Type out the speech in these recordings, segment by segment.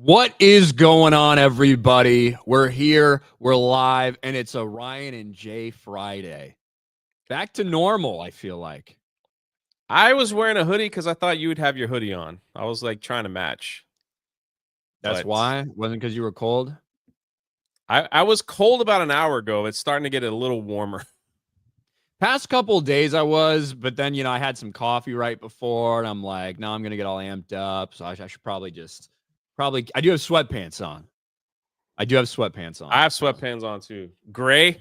What is going on, everybody? We're here, we're live, and it's a Ryan and Jay Friday. Back to normal, I feel like. I was wearing a hoodie because I thought you would have your hoodie on. I was like trying to match. That's But why? Wasn't because you were cold? I was cold about an hour ago. It's starting to get a little warmer. Past couple of days I was, but then, I had some coffee right before, and I'm like, no, I'm going to get all amped up. So I should probably I do have sweatpants on. I do have sweatpants on. I have sweatpants on too. Gray.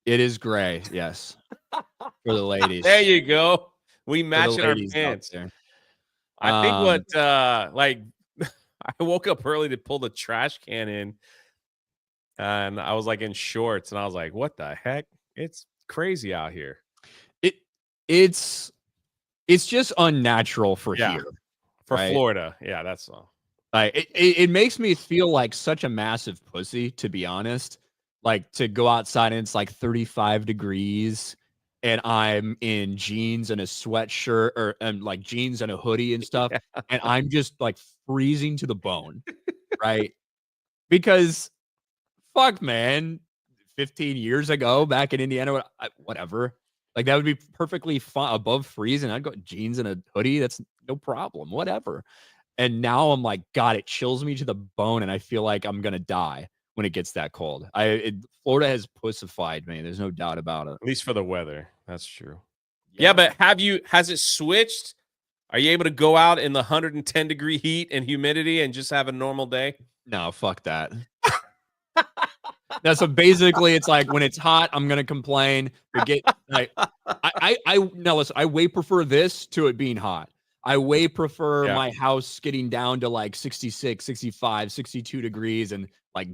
It is gray, yes, for the ladies. There you go. We For the match in our ladies out pants. there. I think I woke up early to pull the trash can in, and I was like in shorts, and I was like, what the heck? It's crazy out here. It's just unnatural for here. For right? Florida. Yeah, that's all. It makes me feel like such a massive pussy, to be honest. Like to go outside and it's like 35 degrees and I'm in jeans and a sweatshirt and like jeans and a hoodie and stuff. Yeah. And I'm just like freezing to the bone. Right. Because fuck, man, 15 years ago back in Indiana, whatever. Like that would be perfectly fine above freezing. I'd go jeans and a hoodie. That's no problem. Whatever. And now I'm like, God, it chills me to the bone, and I feel like I'm gonna die when it gets that cold. Florida has pussified me. There's no doubt about it. At least for the weather, that's true. Yeah, but has it switched? Are you able to go out in the 110-degree heat and humidity and just have a normal day? No, fuck that. So basically, it's like when it's hot, I'm gonna complain. Listen, I way prefer this to it being hot. I way prefer my house getting down to like 66, 65, 62 degrees and like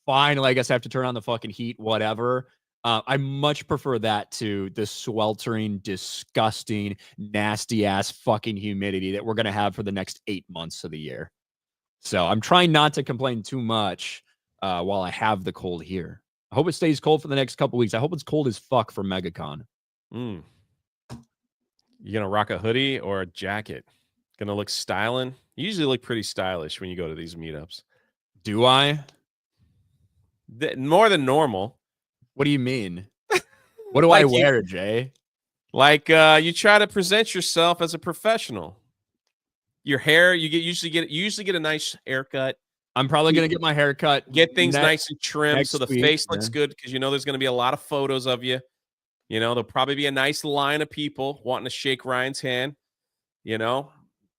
fine. I guess I have to turn on the fucking heat, whatever. I much prefer that to the sweltering, disgusting, nasty ass fucking humidity that we're going to have for the next 8 months of the year. So I'm trying not to complain too much while I have the cold here. I hope it stays cold for the next couple weeks. I hope it's cold as fuck for MegaCon. You gonna rock a hoodie or a jacket? Gonna look styling? You usually look pretty stylish when you go to these meetups. Do I? More than normal. What do you mean? What do I wear, Jay? Like you try to present yourself as a professional. Your hair, you usually get a nice haircut. I'm probably gonna get my hair cut. Get things nice and trimmed so the face looks good because there's gonna be a lot of photos of you. There'll probably be a nice line of people wanting to shake Ryan's hand. Something like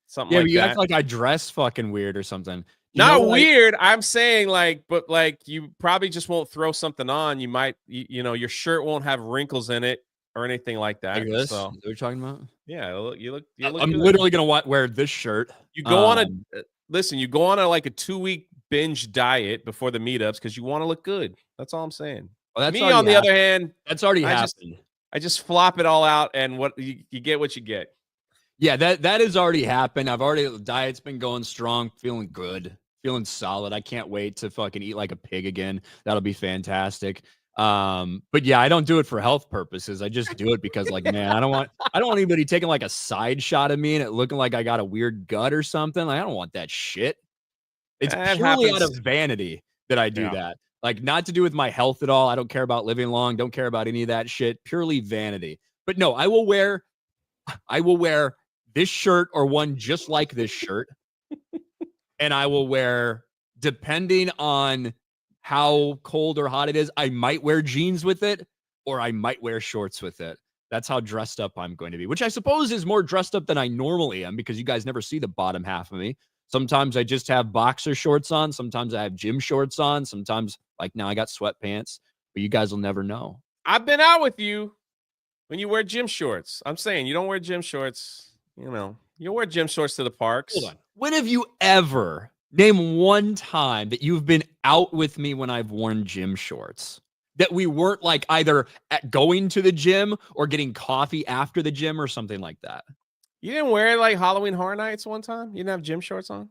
that. Yeah, that. act like I dress fucking weird or something. Not weird. I'm saying but you probably just won't throw something on. You might, your shirt won't have wrinkles in it or anything like that. Like this? So, what are you talking about? Yeah, you look. I'm literally gonna wear this shirt. You go on you go on a 2-week binge diet before the meetups because you want to look good. That's all I'm saying. Well, Me, on the other hand, that's already happened. I just flop it all out, and what you get, what you get. Yeah, that has already happened. The diet's been going strong, feeling good, feeling solid. I can't wait to fucking eat like a pig again. That'll be fantastic. But yeah, I don't do it for health purposes. I just do it because man, I don't want anybody taking like a side shot of me and it looking like I got a weird gut or something. I don't want that shit. It's purely out of vanity that I do that. Not to do with my health at all. I don't care about living long. Don't care about any of that shit. Purely vanity. But no, I will wear this shirt or one just like this shirt. And I will wear, depending on how cold or hot it is, I might wear jeans with it or I might wear shorts with it. That's how dressed up I'm going to be, which I suppose is more dressed up than I normally am because you guys never see the bottom half of me. Sometimes I just have boxer shorts on. Sometimes I have gym shorts on. Sometimes, now I got sweatpants, but you guys will never know. I've been out with you when you wear gym shorts. I'm saying you don't wear gym shorts. You wear gym shorts to the parks. Hold on. When have you ever, name one time that you've been out with me when I've worn gym shorts? That we weren't either at going to the gym or getting coffee after the gym or something like that. You didn't wear Halloween Horror Nights one time? You didn't have gym shorts on?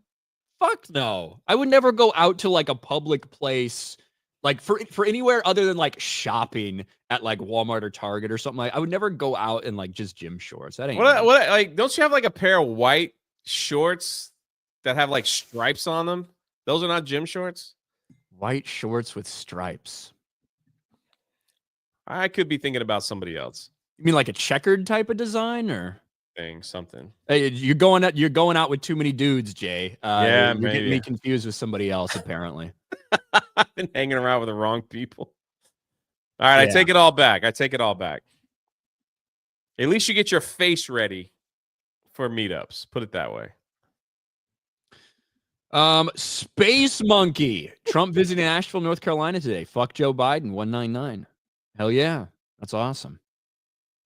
Fuck no. I would never go out to a public place for anywhere other than shopping at Walmart or Target or something. I would never go out in just gym shorts. That ain't what don't you have a pair of white shorts that have like stripes on them. Those are not gym shorts. White shorts with stripes. I could be thinking about somebody else. You mean like a checkered type of design, or something? Hey, you're going out with too many dudes, Jay. Yeah, you're getting me confused with somebody else, apparently. I've been hanging around with the wrong people. All right, yeah. I take it all back. At least you get your face ready for meetups. Put it that way. Space Monkey. Trump visiting Asheville, North Carolina today. Fuck Joe Biden, 199. Hell yeah. That's awesome.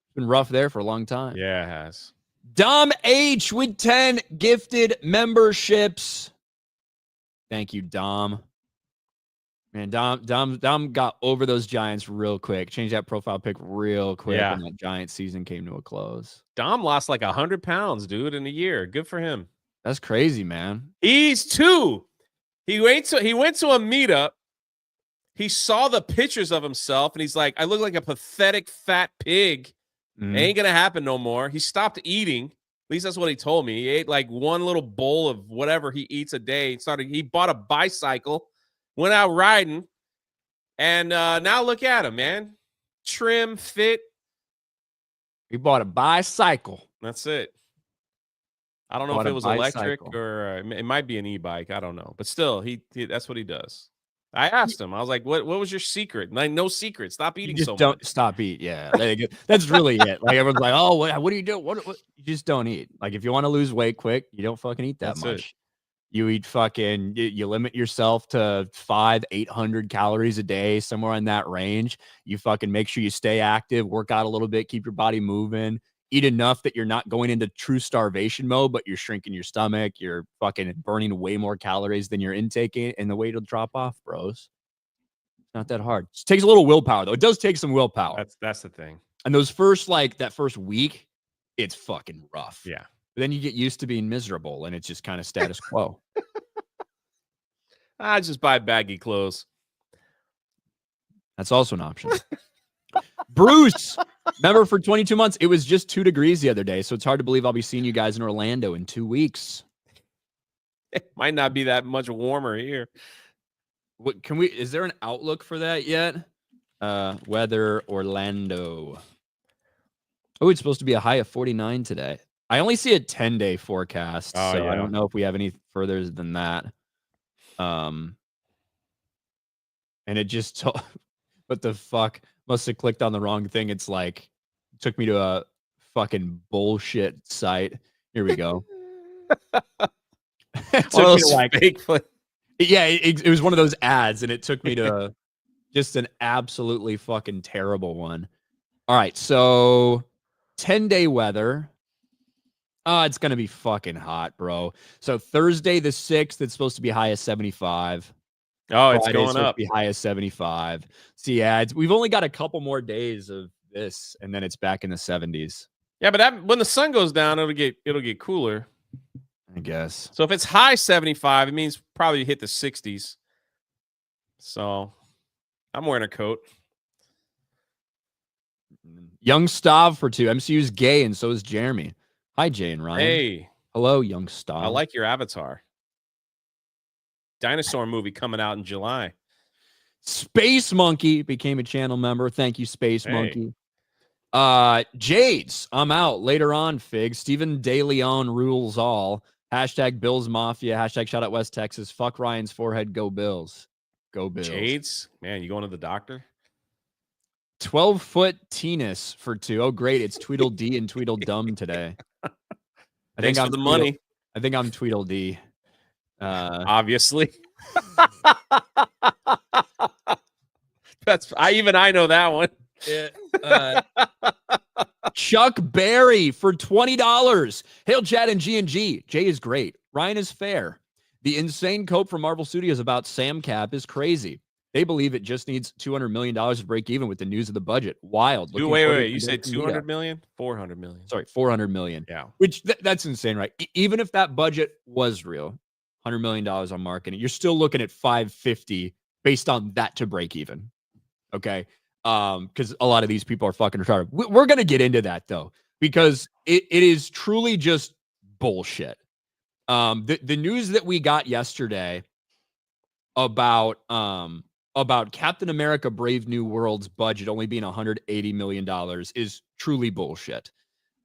It's been rough there for a long time. Yeah, it has. Dom H with 10 gifted memberships. Thank you, Dom. Man, Dom got over those Giants real quick. Changed that profile pic real quick when that Giant season came to a close. Dom lost like 100 pounds, dude, in a year. Good for him. That's crazy, man. He's 2. He went to a meetup. He saw the pictures of himself, and he's like, I look like a pathetic fat pig. It ain't going to happen no more. He stopped eating. At least that's what he told me. He ate like one little bowl of whatever he eats a day. He bought a bicycle, went out riding, and now look at him, man. Trim, fit. He bought a bicycle. That's it. I don't know if it was electric or it might be an e-bike. I don't know. But still, he that's what he does. I asked him. I was like, what was your secret? Like, no secret. Stop eating so much. Don't stop eating. Yeah. That's really it. Like, everyone's like, oh, what do you do? What? You just don't eat. Like, if you want to lose weight quick, you don't fucking eat that much. You eat you limit yourself to 500-800 calories a day, somewhere in that range. You fucking make sure you stay active, work out a little bit, keep your body moving. Eat enough that you're not going into true starvation mode, but you're shrinking your stomach. You're fucking burning way more calories than you're intaking, and the weight will drop off, bros. It's not that hard. It takes a little willpower, though. It does take some willpower. That's the thing. And those that first week, it's fucking rough. Yeah. But then you get used to being miserable, and it's just kind of status quo. I just buy baggy clothes. That's also an option. Bruce, member for 22 months. It was just 2 degrees the other day, so it's hard to believe I'll be seeing you guys in Orlando in 2 weeks. It might not be that much warmer here. What is there an outlook for that yet? Weather Orlando. Oh, it's supposed to be a high of 49 today. I only see a 10-day forecast, I don't know if we have any further than that. And it just what the fuck? Must have clicked on the wrong thing. It's like, took me to a fucking bullshit site. Here we go. It took me to fake. Yeah, it was one of those ads, and it took me to just an absolutely fucking terrible one. All right, so 10-day weather. It's going to be fucking hot, bro. So Thursday the 6th, it's supposed to be high of 75. Oh, it's going up. Be high as 75. So yeah, we've only got a couple more days of this, and then it's back in the 70s. Yeah, but when the sun goes down, it'll get cooler, I guess. So if it's high 75, it means probably hit the 60s. So I'm wearing a coat. Young Stav for 2. MCU's gay, and so is Jeremy. Hi, Jay and Ryan. Hey, hello, Young Stav. I like your avatar. Dinosaur movie coming out in July. Space Monkey became a channel member. Thank you, Space Monkey. Jades, I'm out. Later on, Fig. Stephen De Leon rules all. Hashtag Bills Mafia. Hashtag shout out West Texas. Fuck Ryan's forehead. Go Bills. Go Bills. Jades, man, you going to the doctor? 12-foot Tennis for 2. Oh, great. It's Tweedledee and Tweedledum today. Thanks for the money. I think I'm Tweedledee. Obviously. I know that one. Chuck Berry for $20. Hail Chad and G&G. Jay is great. Ryan is fair. The insane cope from Marvel Studios about Sam Cap is crazy. They believe it just needs $200 million to break even with the news of the budget. Wild. Wait. You said 200 million? 400 million. Sorry, 400 million. Yeah. Which that's insane, right? Even if that budget was real, $100 million on marketing, you're still looking at 550 based on that to break even. Okay. Because a lot of these people are fucking retarded. We're going to get into that though, because it is truly just bullshit. The news that we got yesterday about Captain America: Brave New World's budget only being $180 million is truly bullshit.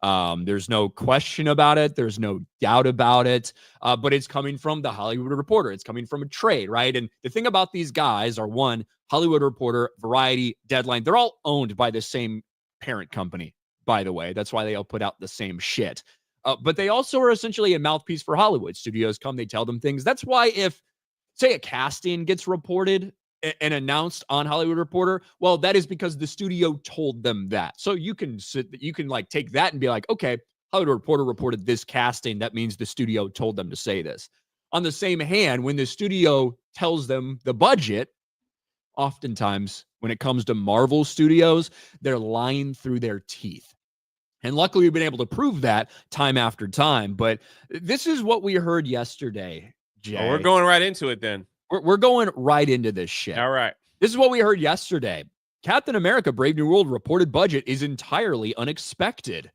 There's no question about it. There's no doubt about it. But it's coming from the Hollywood Reporter. It's coming from a trade, right? And the thing about these guys are, one, Hollywood Reporter, Variety, Deadline. They're all owned by the same parent company, by the way. That's why they all put out the same shit. But they also are essentially a mouthpiece for Hollywood. Studios come, they tell them things. That's why if, say, a casting gets reported and announced on Hollywood Reporter, well, that is because the studio told them that. So you can like take that and be like, okay, Hollywood Reporter reported this casting. That means the studio told them to say this. On the same hand, when the studio tells them the budget, oftentimes when it comes to Marvel Studios, they're lying through their teeth. And luckily, we've been able to prove that time after time. But this is what we heard yesterday, Jay. Oh, we're going right into it then. We're going right into this shit. All right. This is what we heard yesterday. Captain America: Brave New World reported budget is entirely unexpected.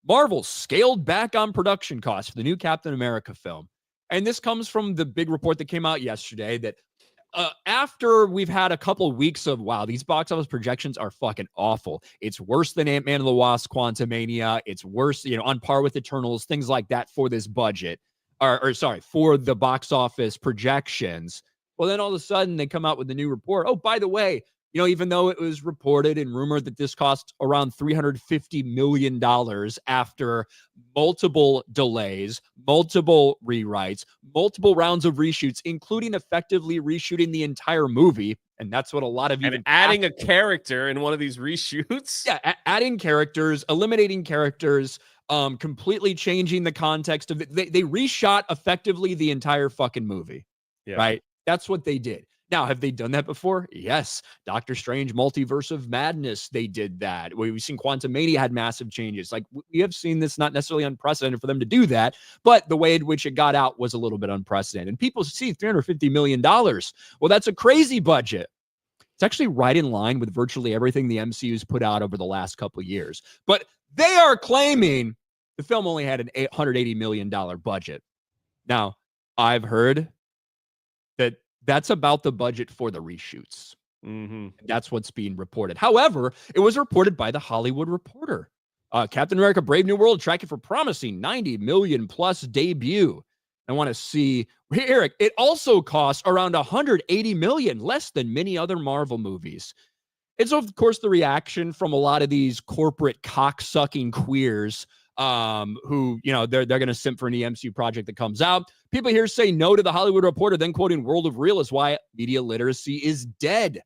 Marvel scaled back on production costs for the new Captain America film. And this comes from the big report that came out yesterday that after we've had a couple of weeks of, wow, these box office projections are fucking awful. It's worse than Ant-Man and the Wasp: Quantumania. It's worse, on par with Eternals, things like that for this budget. For the box office projections. Well, then all of a sudden they come out with a new report. Oh, by the way, even though it was reported and rumored that this cost around $350 million after multiple delays, multiple rewrites, multiple rounds of reshoots, including effectively reshooting the entire movie. And that's what a lot of you adding a character in one of these reshoots. Yeah, adding characters, eliminating characters, completely changing the context of it. They reshot effectively the entire fucking movie. Yeah. Right? That's what they did. Now, have they done that before? Yes. Doctor Strange: Multiverse of Madness, they did that. We've seen Quantumania had massive changes. Like, we have seen this, not necessarily unprecedented for them to do that, but the way in which it got out was a little bit unprecedented. And people see $350 million. Well, that's a crazy budget. It's actually right in line with virtually everything the MCU's put out over the last couple of years. But they are claiming the film only had an $880 million budget. Now, I've heard that that's about the budget for the reshoots. Mm-hmm. That's what's being reported. However, it was reported by the Hollywood Reporter. Captain America: Brave New World tracking for promising $90 million plus debut. I want to see, Eric, it also costs around $180 million, less than many other Marvel movies. It's, of course, the reaction from a lot of these corporate cock-sucking queers who, they're going to simp for any MCU project that comes out. People here say no to the Hollywood Reporter, then quoting World of Real is why media literacy is dead.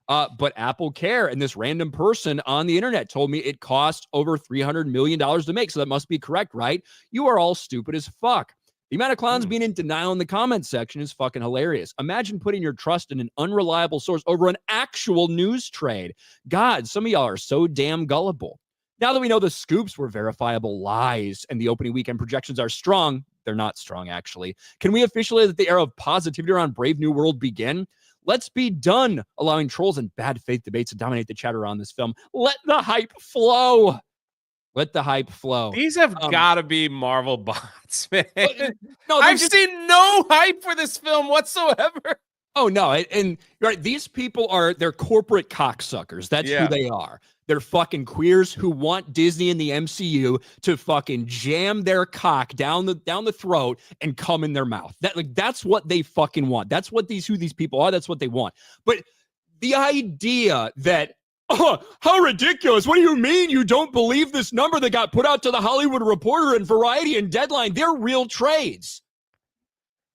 But Apple Care and this random person on the internet told me it cost over $300 million to make. So that must be correct, right? You are all stupid as fuck. The amount of clowns being in denial in the comments section is fucking hilarious. Imagine putting your trust in an unreliable source over an actual news trade. God, some of y'all are so damn gullible. Now that we know the scoops were verifiable lies and the opening weekend projections are strong, they're not strong, actually. Can we officially let the era of positivity around Brave New World begin? Let's be done allowing trolls and bad faith debates to dominate the chat around this film. Let the hype flow. Let the hype flow. These have got to be Marvel bots, man. No, I've seen no hype for this film whatsoever. Oh, no. And right, these people they're corporate cocksuckers. That's who they are. They're fucking queers who want Disney and the MCU to fucking jam their cock down the throat and come in their mouth. That's what they fucking want. That's what who these people are. That's what they want. But the idea that, oh, how ridiculous. What do you mean you don't believe this number that got put out to the Hollywood Reporter and Variety and Deadline? They're real trades.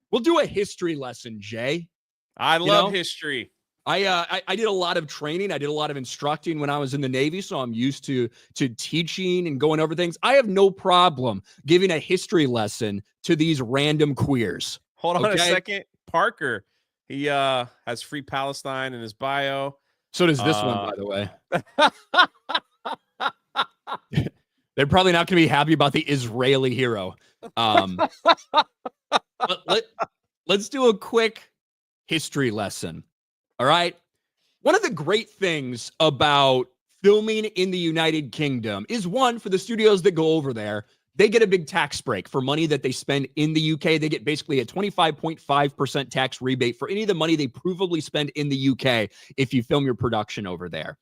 We'll do a history lesson, Jay. I love history. I did a lot of training. I did a lot of instructing when I was in the Navy, so I'm used to teaching and going over things. I have no problem giving a history lesson to these random queers. Hold on a second. Parker, he has Free Palestine in his bio. So does this one, by the way. They're probably not going to be happy about the Israeli hero. Let's do a quick history lesson. All right. One of the great things about filming in the United Kingdom is, one, for the studios that go over there, they get a big tax break for money that they spend in the UK. They get basically a 25.5% tax rebate for any of the money they provably spend in the UK if you film your production over there,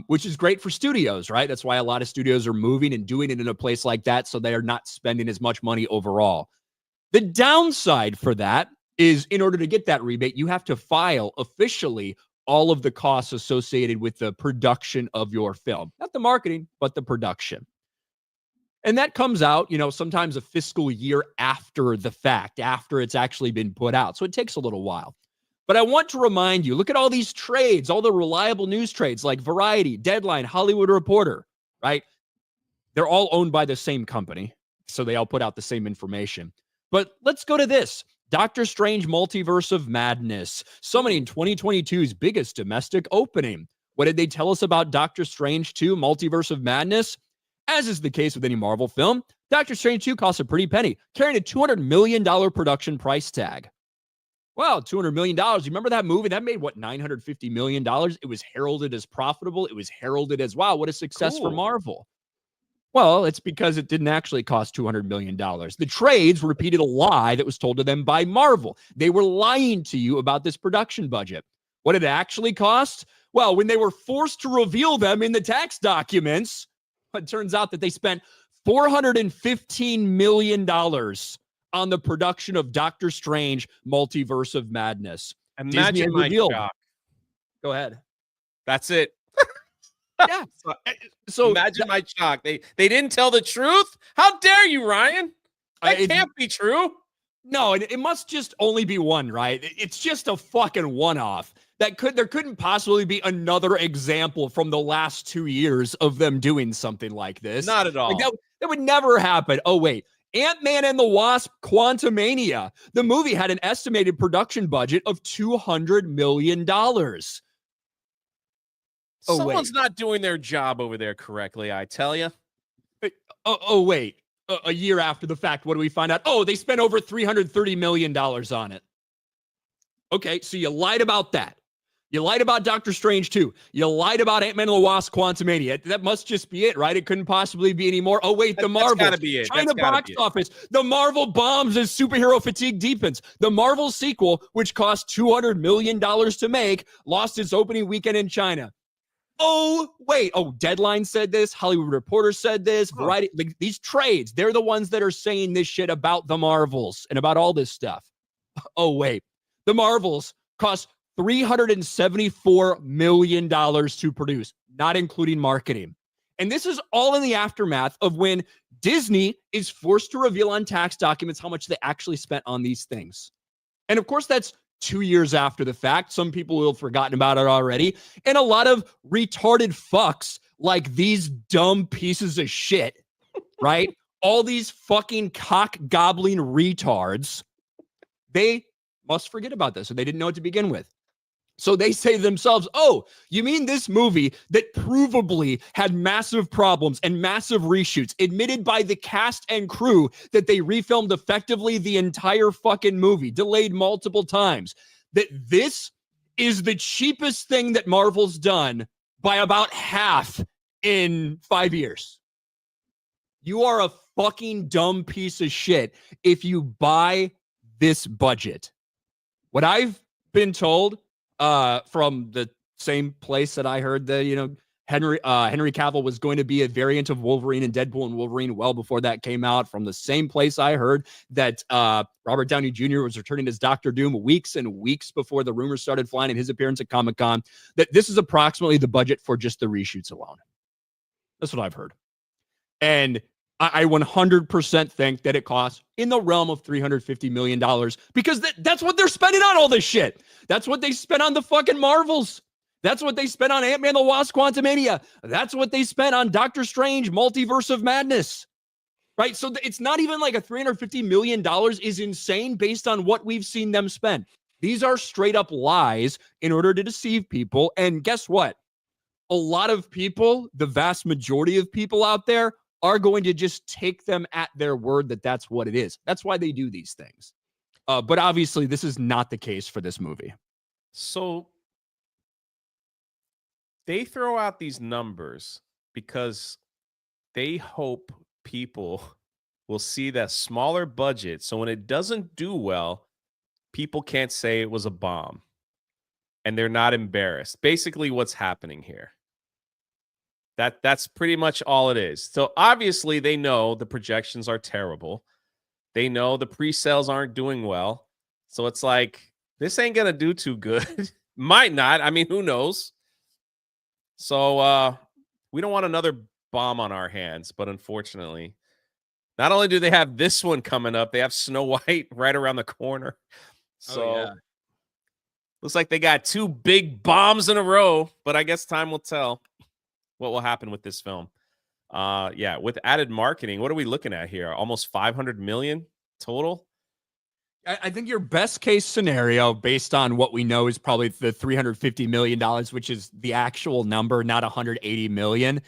which is great for studios, right? That's why a lot of studios are moving and doing it in a place like that, so they are not spending as much money overall. The downside for that is, in order to get that rebate, you have to file officially all of the costs associated with the production of your film. Not the marketing, but the production. And that comes out, sometimes a fiscal year after the fact, after it's actually been put out. So it takes a little while. But I want to remind you, look at all these trades, all the reliable news trades like Variety, Deadline, Hollywood Reporter, right? They're all owned by the same company, so they all put out the same information. But let's go to this. Doctor Strange Multiverse of Madness, summoning 2022's biggest domestic opening. What did they tell us about Doctor Strange 2 Multiverse of Madness? As is the case with any Marvel film, Doctor Strange 2 costs a pretty penny, carrying a $200 million production price tag. Wow, $200 million. You remember that movie? That made, $950 million? It was heralded as profitable. It was heralded as, wow, what a success for Marvel. Well, it's because it didn't actually cost $200 million. The trades repeated a lie that was told to them by Marvel. They were lying to you about this production budget. What did it actually cost? Well, when they were forced to reveal them in the tax documents, it turns out that they spent $415 million on the production of Doctor Strange Multiverse of Madness. Imagine my shock. Go ahead. That's it. Yeah. So imagine my shock. They didn't tell the truth. How dare you, Ryan? That can't be true. No, it must just only be one, right? It's just a fucking one-off. There couldn't possibly be another example from the last 2 years of them doing something like this. Not at all. That would never happen. Oh, wait. Ant-Man and the Wasp: Quantumania. The movie had an estimated production budget of $200 million. Someone's not doing their job over there correctly, I tell you. Wait. A year after the fact, what do we find out? Oh, they spent over $330 million on it. Okay, so you lied about that. You lied about Doctor Strange 2. You lied about Ant-Man and the Wasp: Quantumania. That must just be it, right? It couldn't possibly be any more. Oh, wait, the Marvel. That's gotta be it. China box office. The Marvel bombs as superhero fatigue deepens. The Marvel sequel, which cost $200 million to make, lost its opening weekend in China. Oh, wait. Oh, Deadline said this. Hollywood Reporter said this. Variety. Like, these trades, they're the ones that are saying this shit about the Marvels and about all this stuff. Oh, wait. The Marvels cost $374 million to produce, not including marketing. And this is all in the aftermath of when Disney is forced to reveal on tax documents how much they actually spent on these things. And of course, that's 2 years after the fact. Some people will have forgotten about it already. And a lot of retarded fucks like these dumb pieces of shit, right? All these fucking cock-gobbling retards, they must forget about this. So they didn't know it to begin with. So they say to themselves, oh, you mean this movie that provably had massive problems and massive reshoots, admitted by the cast and crew that they refilmed effectively the entire fucking movie, delayed multiple times, that this is the cheapest thing that Marvel's done by about half in 5 years? You are a fucking dumb piece of shit if you buy this budget. What I've been told from the same place that I heard that, Henry Cavill was going to be a variant of Wolverine and Deadpool and Wolverine well before that came out. From the same place I heard that Robert Downey Jr. was returning as Dr. Doom weeks and weeks before the rumors started flying in his appearance at Comic-Con, that this is approximately the budget for just the reshoots alone. That's what I've heard. And I 100% think that it costs in the realm of $350 million because that's what they're spending on all this shit. That's what they spent on the fucking Marvels. That's what they spent on Ant-Man and the Wasp: Quantumania. That's what they spent on Doctor Strange Multiverse of Madness. Right? So it's not even like a $350 million is insane based on what we've seen them spend. These are straight up lies in order to deceive people. And guess what? A lot of people, the vast majority of people out there, are going to just take them at their word that that's what it is. That's why they do these things. But obviously, this is not the case for this movie. So they throw out these numbers because they hope people will see that smaller budget. So when it doesn't do well, people can't say it was a bomb and they're not embarrassed. Basically, what's happening here. That's pretty much all it is. So obviously they know the projections are terrible. They know the pre-sales aren't doing well. So it's like, this ain't gonna do too good. Might not. I mean, who knows? So we don't want another bomb on our hands, but unfortunately, not only do they have this one coming up, they have Snow White right around the corner. So looks like they got 2 big bombs in a row, but I guess time will tell what will happen with this film. Yeah, with added marketing, what are we looking at here? Almost 500 million total? I think your best case scenario, based on what we know, is probably the $350 million, which is the actual number, not 180 million.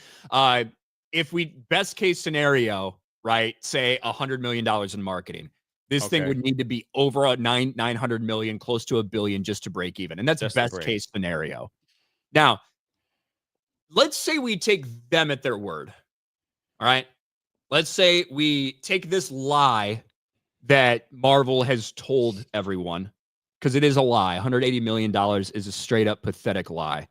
If we best case scenario, right, say $100 million in marketing, this thing would need to be over a 900 million, close to $1 billion just to break even. And that's best case scenario. Now, let's say we take them at their word. All right. Let's say we take this lie that Marvel has told everyone, because it is a lie. $180 million is a straight up pathetic lie.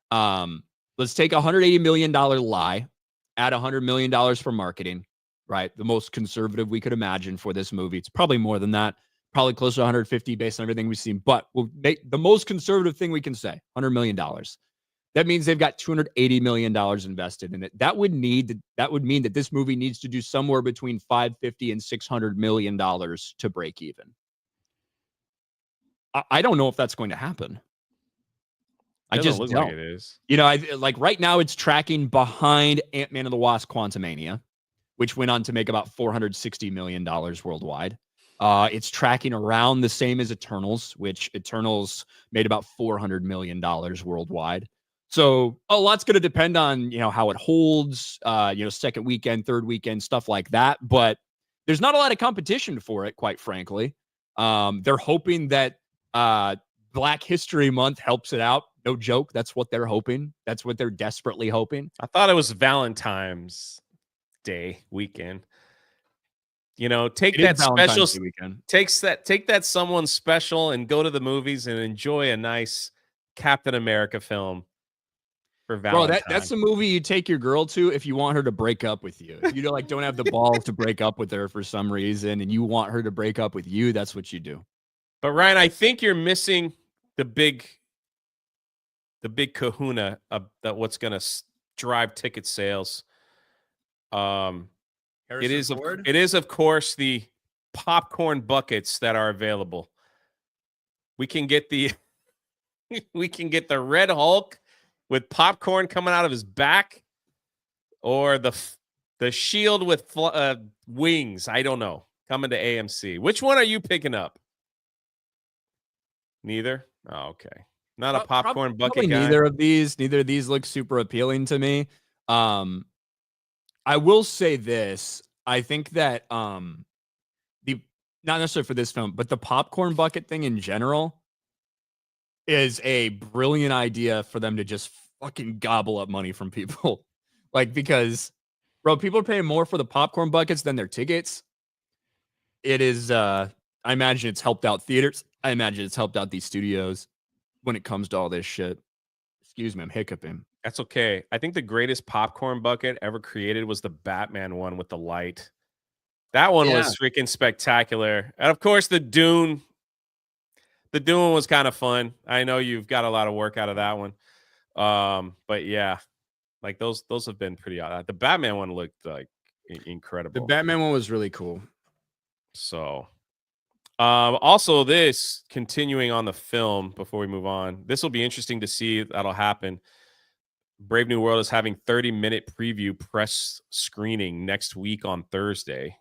Let's take a $180 million lie, add $100 million for marketing, right? The most conservative we could imagine for this movie. It's probably more than that, probably close to 150 based on everything we've seen, but we'll make the most conservative thing we can say, $100 million. That means they've got $280 million invested in it. That would mean that this movie needs to do somewhere between $550 and $600 million to break even. I don't know if that's going to happen. I just look don't. Like it is. You know, like right now it's tracking behind Ant-Man and the Wasp: Quantumania, which went on to make about $460 million worldwide. It's tracking around the same as Eternals, which Eternals made about $400 million worldwide. So a lot's going to depend on, how it holds, second weekend, third weekend, stuff like that. But there's not a lot of competition for it, quite frankly. They're hoping that Black History Month helps it out. No joke. That's what they're hoping. That's what they're desperately hoping. I thought it was Valentine's Day weekend. Take that special weekend. Take that someone special and go to the movies and enjoy a nice Captain America film. Bro, that's the movie you take your girl to if you want her to break up with you. If you don't have the balls to break up with her for some reason and you want her to break up with you, that's what you do. But Ryan, I think you're missing the big kahuna of that what's going to drive ticket sales. It is of course the popcorn buckets that are available. We can get the Red Hulk with popcorn coming out of his back, or the Shield with wings. I don't know. Coming to AMC. Which one are you picking up? Neither? Oh, okay. Not a popcorn bucket guy. Neither of these look super appealing to me. I will say this. I think that not necessarily for this film, but the popcorn bucket thing in general is a brilliant idea for them to just fucking gobble up money from people. Because, bro, people are paying more for the popcorn buckets than their tickets. It is, I imagine it's helped out theaters. I imagine it's helped out these studios when it comes to all this shit. Excuse me, I'm hiccuping. That's okay. I think the greatest popcorn bucket ever created was the Batman one with the light. That one was freaking spectacular. And of course, the Dune was kind of fun. I know you've got a lot of work out of that one. But yeah, like those have been pretty odd. The Batman one looked like incredible. The Batman one was really cool. So, also this continuing on the film before we move on, this will be interesting to see. That'll happen. Brave New World is having 30-minute preview press screening next week on Thursday.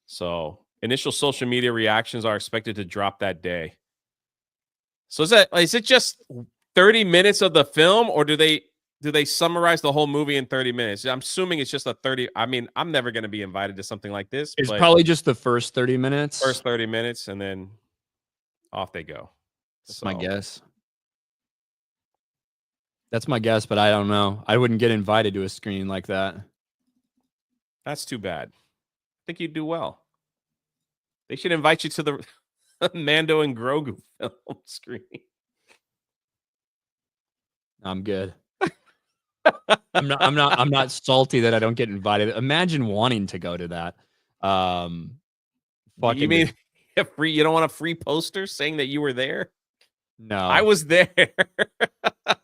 So initial social media reactions are expected to drop that day. So is it just 30 minutes of the film, or do they summarize the whole movie in 30 minutes? I'm assuming it's just a 30. I mean, I'm never going to be invited to something like this. It's probably just the first 30 minutes. First 30 minutes, and then off they go. That's my guess. That's my guess, but I don't know. I wouldn't get invited to a screening like that. That's too bad. think you'd do well. They should invite you to the Mando and Grogu film screening. I'm good. I'm not salty that I don't get invited. Imagine wanting to go to that. You mean you don't want a free poster saying that you were there? No. I was there.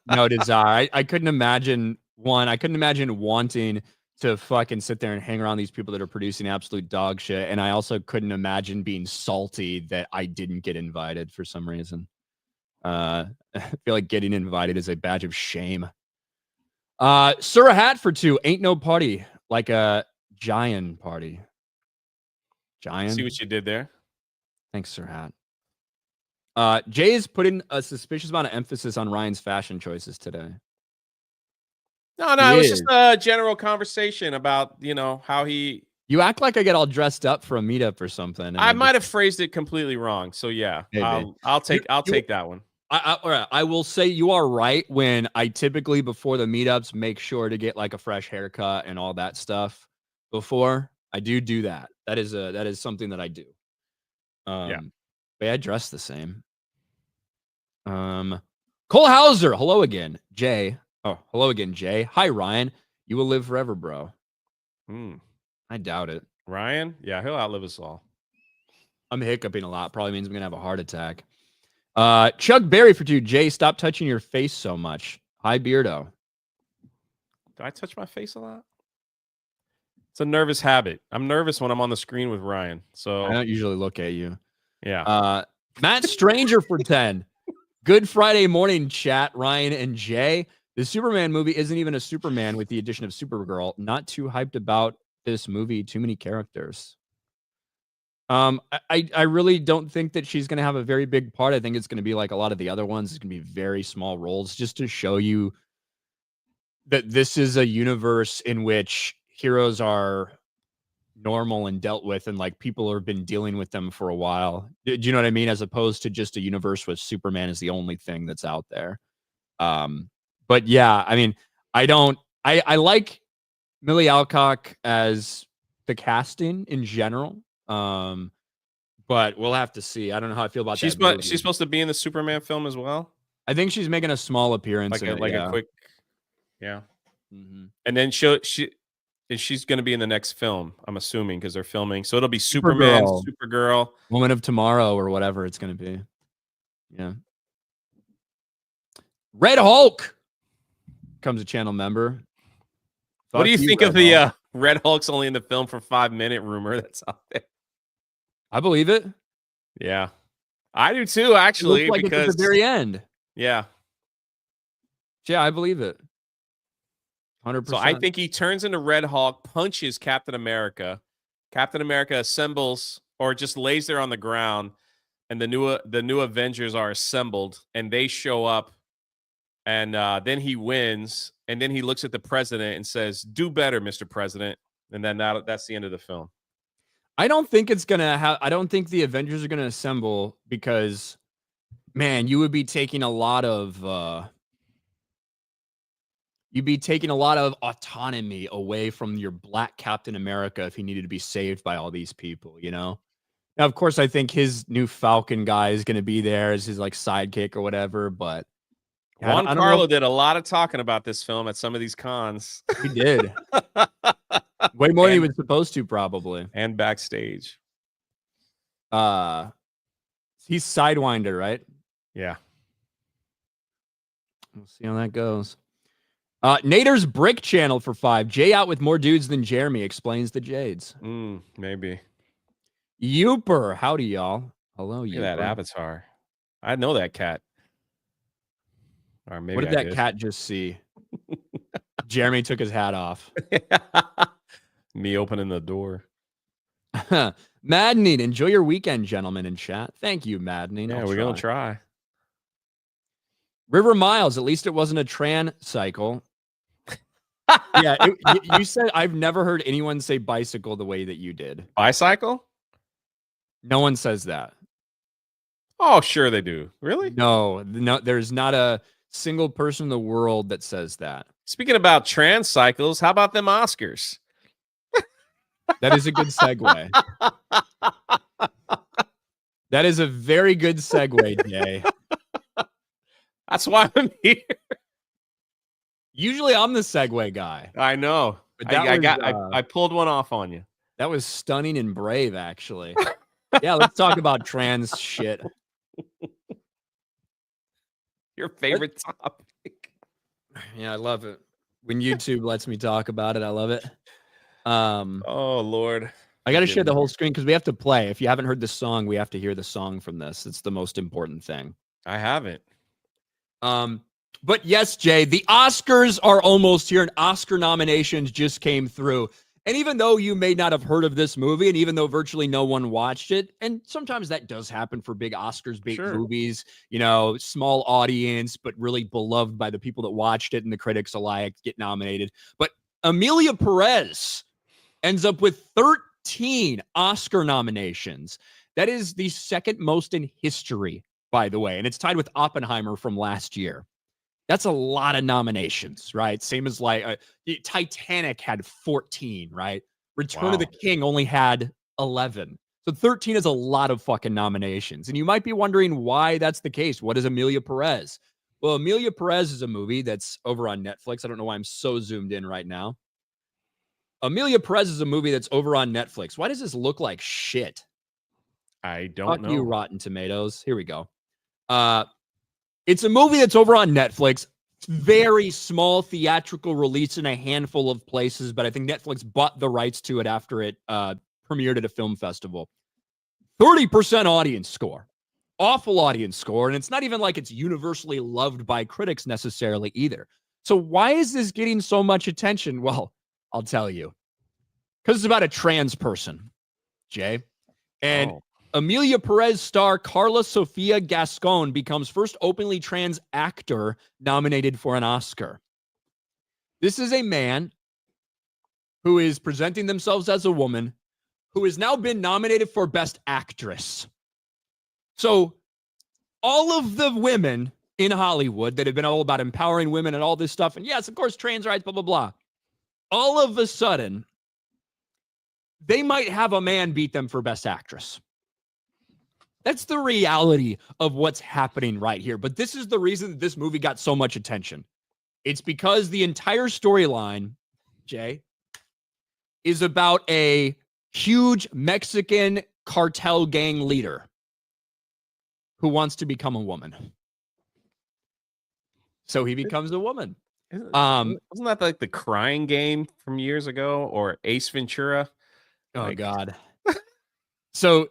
No desire. I couldn't imagine I couldn't imagine wanting to fucking sit there and hang around these people that are producing absolute dog shit. And I also couldn't imagine being salty that I didn't get invited for some reason. I feel like getting invited is a badge of shame. Sir, a hat for two. Ain't no party like a giant party. Giant. See what you did there? Thanks, Sir Hat. Jay is putting a suspicious amount of emphasis on Ryan's fashion choices today. No, it was just a general conversation about, how he... You act like I get all dressed up for a meetup or something. I might have phrased it completely wrong. So yeah, I'll take that one. All right. I will say you are right when I typically before the meetups make sure to get like a fresh haircut and all that stuff before. I do that. That is something that I do. Yeah. But I dress the same. Cole Hauser, hello again. Jay. Oh, hello again, Jay. Hi, Ryan. You will live forever, bro. I doubt it. Ryan? Yeah, he'll outlive us all. I'm hiccuping a lot. Probably means I'm going to have a heart attack. Chuck Berry for two. Jay, stop touching your face so much. Hi, Beardo. Do I touch my face a lot? It's a nervous habit. I'm nervous when I'm on the screen with Ryan. So I don't usually look at you. Yeah. Matt Stranger for 10. Good Friday morning, chat, Ryan and Jay. The Superman movie isn't even a Superman with the addition of Supergirl. Not too hyped about this movie. Too many characters. I really don't think that she's going to have a very big part. I think it's going to be like a lot of the other ones. It's going to be very small roles just to show you that this is a universe in which heroes are normal and dealt with and like people have been dealing with them for a while. Do you know what I mean? As opposed to just a universe where Superman is the only thing that's out there. But yeah, I mean, I like Millie Alcock as the casting in general. But we'll have to see. I don't know how I feel about that. She's supposed to be in the Superman film as well. I think she's making a small appearance, a quick, yeah. Mm-hmm. And then she's going to be in the next film. I'm assuming because they're filming, so it'll be Superman, Supergirl, Woman of Tomorrow, or whatever it's going to be. Yeah. Red Hulk becomes a channel member. What do you think of the Red Hulk's only in the film for 5-minute rumor that's out there? I believe it. Yeah, I do too. Actually, it looks like because it's at the very end. Yeah, I believe it. 100%. So I think he turns into Red Hulk, punches Captain America. Captain America assembles or just lays there on the ground, and the new Avengers are assembled, and they show up, and then he wins, and then he looks at the president and says, "Do better, Mr. President," and then that's the end of the film. I don't think it's gonna have. I don't think the Avengers are gonna assemble because, man, you would be taking a lot of. You'd be taking a lot of autonomy away from your Black Captain America if he needed to be saved by all these people. You know. Now, of course, I think his new Falcon guy is gonna be there as his like sidekick or whatever. But Juan Carlo did a lot of talking about this film at some of these cons. He did. Way more than he was supposed to, probably. And backstage. He's Sidewinder, right? Yeah. We'll see how that goes. Nader's Brick Channel for 5. Jay out with more dudes than Jeremy explains the Jades. Maybe. Youper. Howdy, y'all. Hello, Look at that avatar. I know that cat. Or maybe what did that cat just see? Jeremy took his hat off. Me opening the door. Maddening. Enjoy your weekend, gentlemen in chat. Thank you, Maddening. Yeah, we're going to try. River Miles. At least it wasn't a trans cycle. Yeah, you said I've never heard anyone say bicycle the way that you did. Bicycle? No one says that. Oh, sure they do. Really? No, there's not a single person in the world that says that. Speaking about trans cycles, how about them Oscars? That is a good segue. That is a very good segue, Jay. That's why I'm here. Usually I'm the segue guy. I know. But I pulled one off on you. That was stunning and brave, actually. Yeah, let's talk about trans shit. Your favorite topic. Yeah, I love it. When YouTube lets me talk about it, I love it. Oh, Lord. I got to share the whole screen because we have to play. If you haven't heard the song, we have to hear the song from this. It's the most important thing. I haven't. But yes, Jay, the Oscars are almost here, and Oscar nominations just came through. And even though you may not have heard of this movie, and even though virtually no one watched it, and sometimes that does happen for big Oscars bait movies, you know, small audience, but really beloved by the people that watched it and the critics alike get nominated. But Emilia Perez ends up with 13 Oscar nominations. That is the second most in history, by the way, and it's tied with Oppenheimer from last year. That's a lot of nominations, right? Same as like Titanic had 14, right? Return of the King only had 11. So 13 is a lot of fucking nominations. And you might be wondering why that's the case. What is Emilia Perez? Well, Emilia Perez is a movie that's over on Netflix. I don't know why I'm so zoomed in right now. Emilia Perez is a movie that's over on Netflix. Why does this look like shit? I don't know. Fuck you, Rotten Tomatoes. Here we go. It's a movie that's over on Netflix. Very small theatrical release in a handful of places, but I think Netflix bought the rights to it after it premiered at a film festival. 30% audience score. Awful audience score, and it's not even like it's universally loved by critics necessarily either. So why is this getting so much attention? Well, I'll tell you. Because it's about a trans person, Jay. And Emilia Perez star Carla Sofia Gascon becomes first openly trans actor nominated for an Oscar. This is a man who is presenting themselves as a woman who has now been nominated for Best Actress. So all of the women in Hollywood that have been all about empowering women and all this stuff, and yes, of course, trans rights, blah, blah, blah. All of a sudden, they might have a man beat them for Best Actress. That's the reality of what's happening right here. But this is the reason that this movie got so much attention. It's because the entire storyline, Jay, is about a huge Mexican cartel gang leader who wants to become a woman. So he becomes a woman. Wasn't that like the Crying Game from years ago or Ace Ventura? Oh, God. So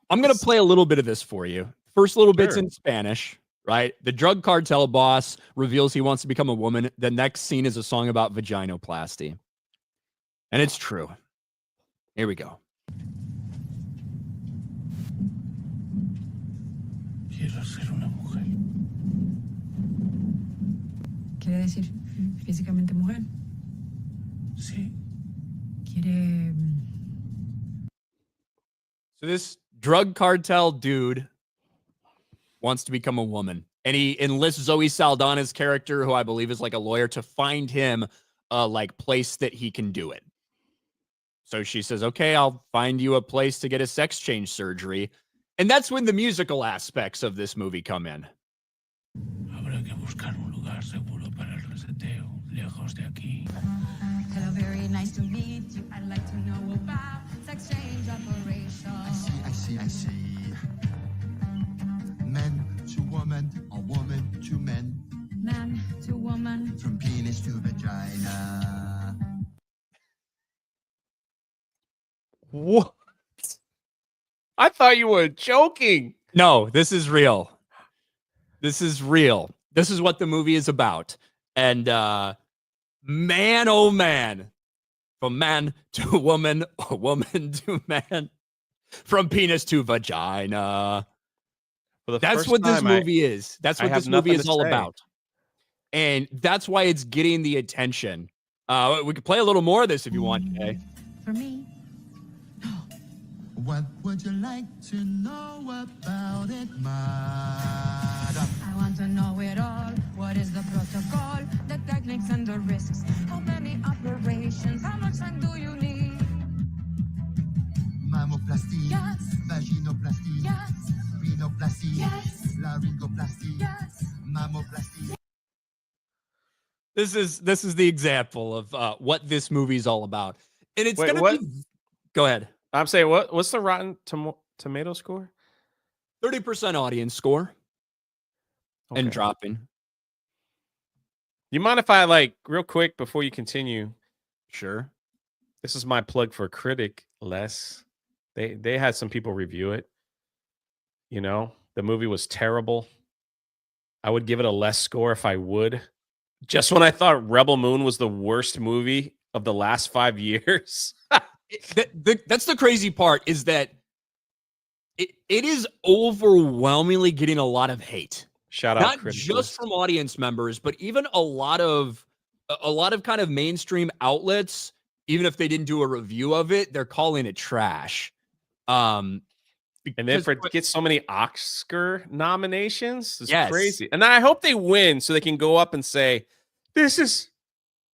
I'm going to play a little bit of this for you. First little bit's in Spanish, right? The drug cartel boss reveals he wants to become a woman. The next scene is a song about vaginoplasty. And it's true. Here we go. Quiero ser una mujer. ¿Quiere decir físicamente mujer? Sí. Quiere... So this drug cartel dude wants to become a woman. And he enlists Zoe Saldana's character, who I believe is like a lawyer, to find him a like place that he can do it. So she says, okay, I'll find you a place to get a sex change surgery. And that's when the musical aspects of this movie come in. Habrá que buscar un lugar seguro para el reseteo, lejos de aquí. Hello, very nice to meet you. I'd like to know about sex change operations. I see. Men to woman, or woman to men. Man to woman. From penis to vagina. What? I thought you were joking. No, this is real. This is real. This is what the movie is about. And man, oh man, from man to woman, or woman to man, from penis to vagina. That's what this movie is. That's what this movie is all about. And that's why it's getting the attention. We could play a little more of this if you want, Jay. For me. What would you like to know about it, madam? I want to know it all. What is the protocol, the techniques and the risks? How many operations? How much time do you need? This is the example of what this movie is all about, and it's Wait, gonna what? be. Go ahead. I'm saying what's the Rotten Tomato score? 30% audience score and Okay. dropping. You mind if I like real quick before you continue? Sure. This is my plug for Critic Less. They had some people review it. You know, the movie was terrible. I would give it a less score if I would. Just when I thought Rebel Moon was the worst movie of the last 5 years. That's the crazy part, is that it is overwhelmingly getting a lot of hate. Shout out Not Critic just List. from audience members, but even a lot of kind of mainstream outlets. Even if they didn't do a review of it, they're calling it trash. And then for it to get so many Oscar nominations is crazy. And I hope they win so they can go up and say,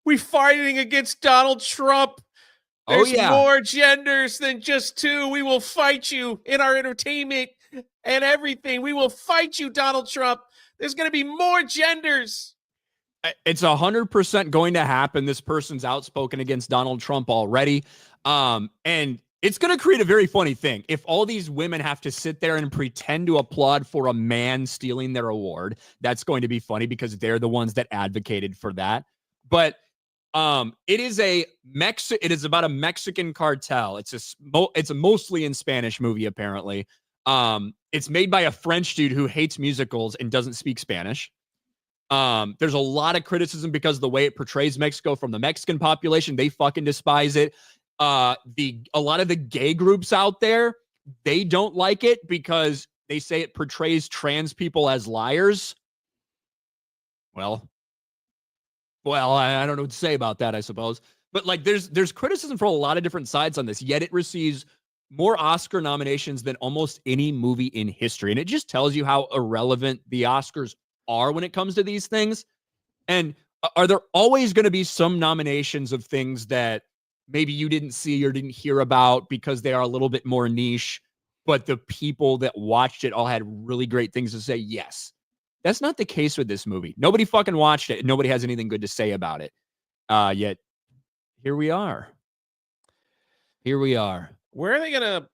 we fighting against Donald Trump. There's more genders than just 2. We will fight you in our entertainment and everything. We will fight you, Donald Trump. There's going to be more genders. It's 100% going to happen. This person's outspoken against Donald Trump already. And it's going to create a very funny thing. If all these women have to sit there and pretend to applaud for a man stealing their award, that's going to be funny because they're the ones that advocated for that. But it is about a Mexican cartel. It's a mostly in Spanish movie, apparently. It's made by a French dude who hates musicals and doesn't speak Spanish. There's a lot of criticism because of the way it portrays Mexico from the Mexican population. They fucking despise it. A lot of the gay groups out there, they don't like it because they say it portrays trans people as liars. Well, I don't know what to say about that, I suppose. But like, there's criticism from a lot of different sides on this, yet it receives more Oscar nominations than almost any movie in history. And it just tells you how irrelevant the Oscars are when it comes to these things. And are there always going to be some nominations of things that maybe you didn't see or didn't hear about because they are a little bit more niche, but the people that watched it all had really great things to say? Yes. That's not the case with this movie. Nobody fucking watched it. Nobody has anything good to say about it. Yet here we are. Where are they going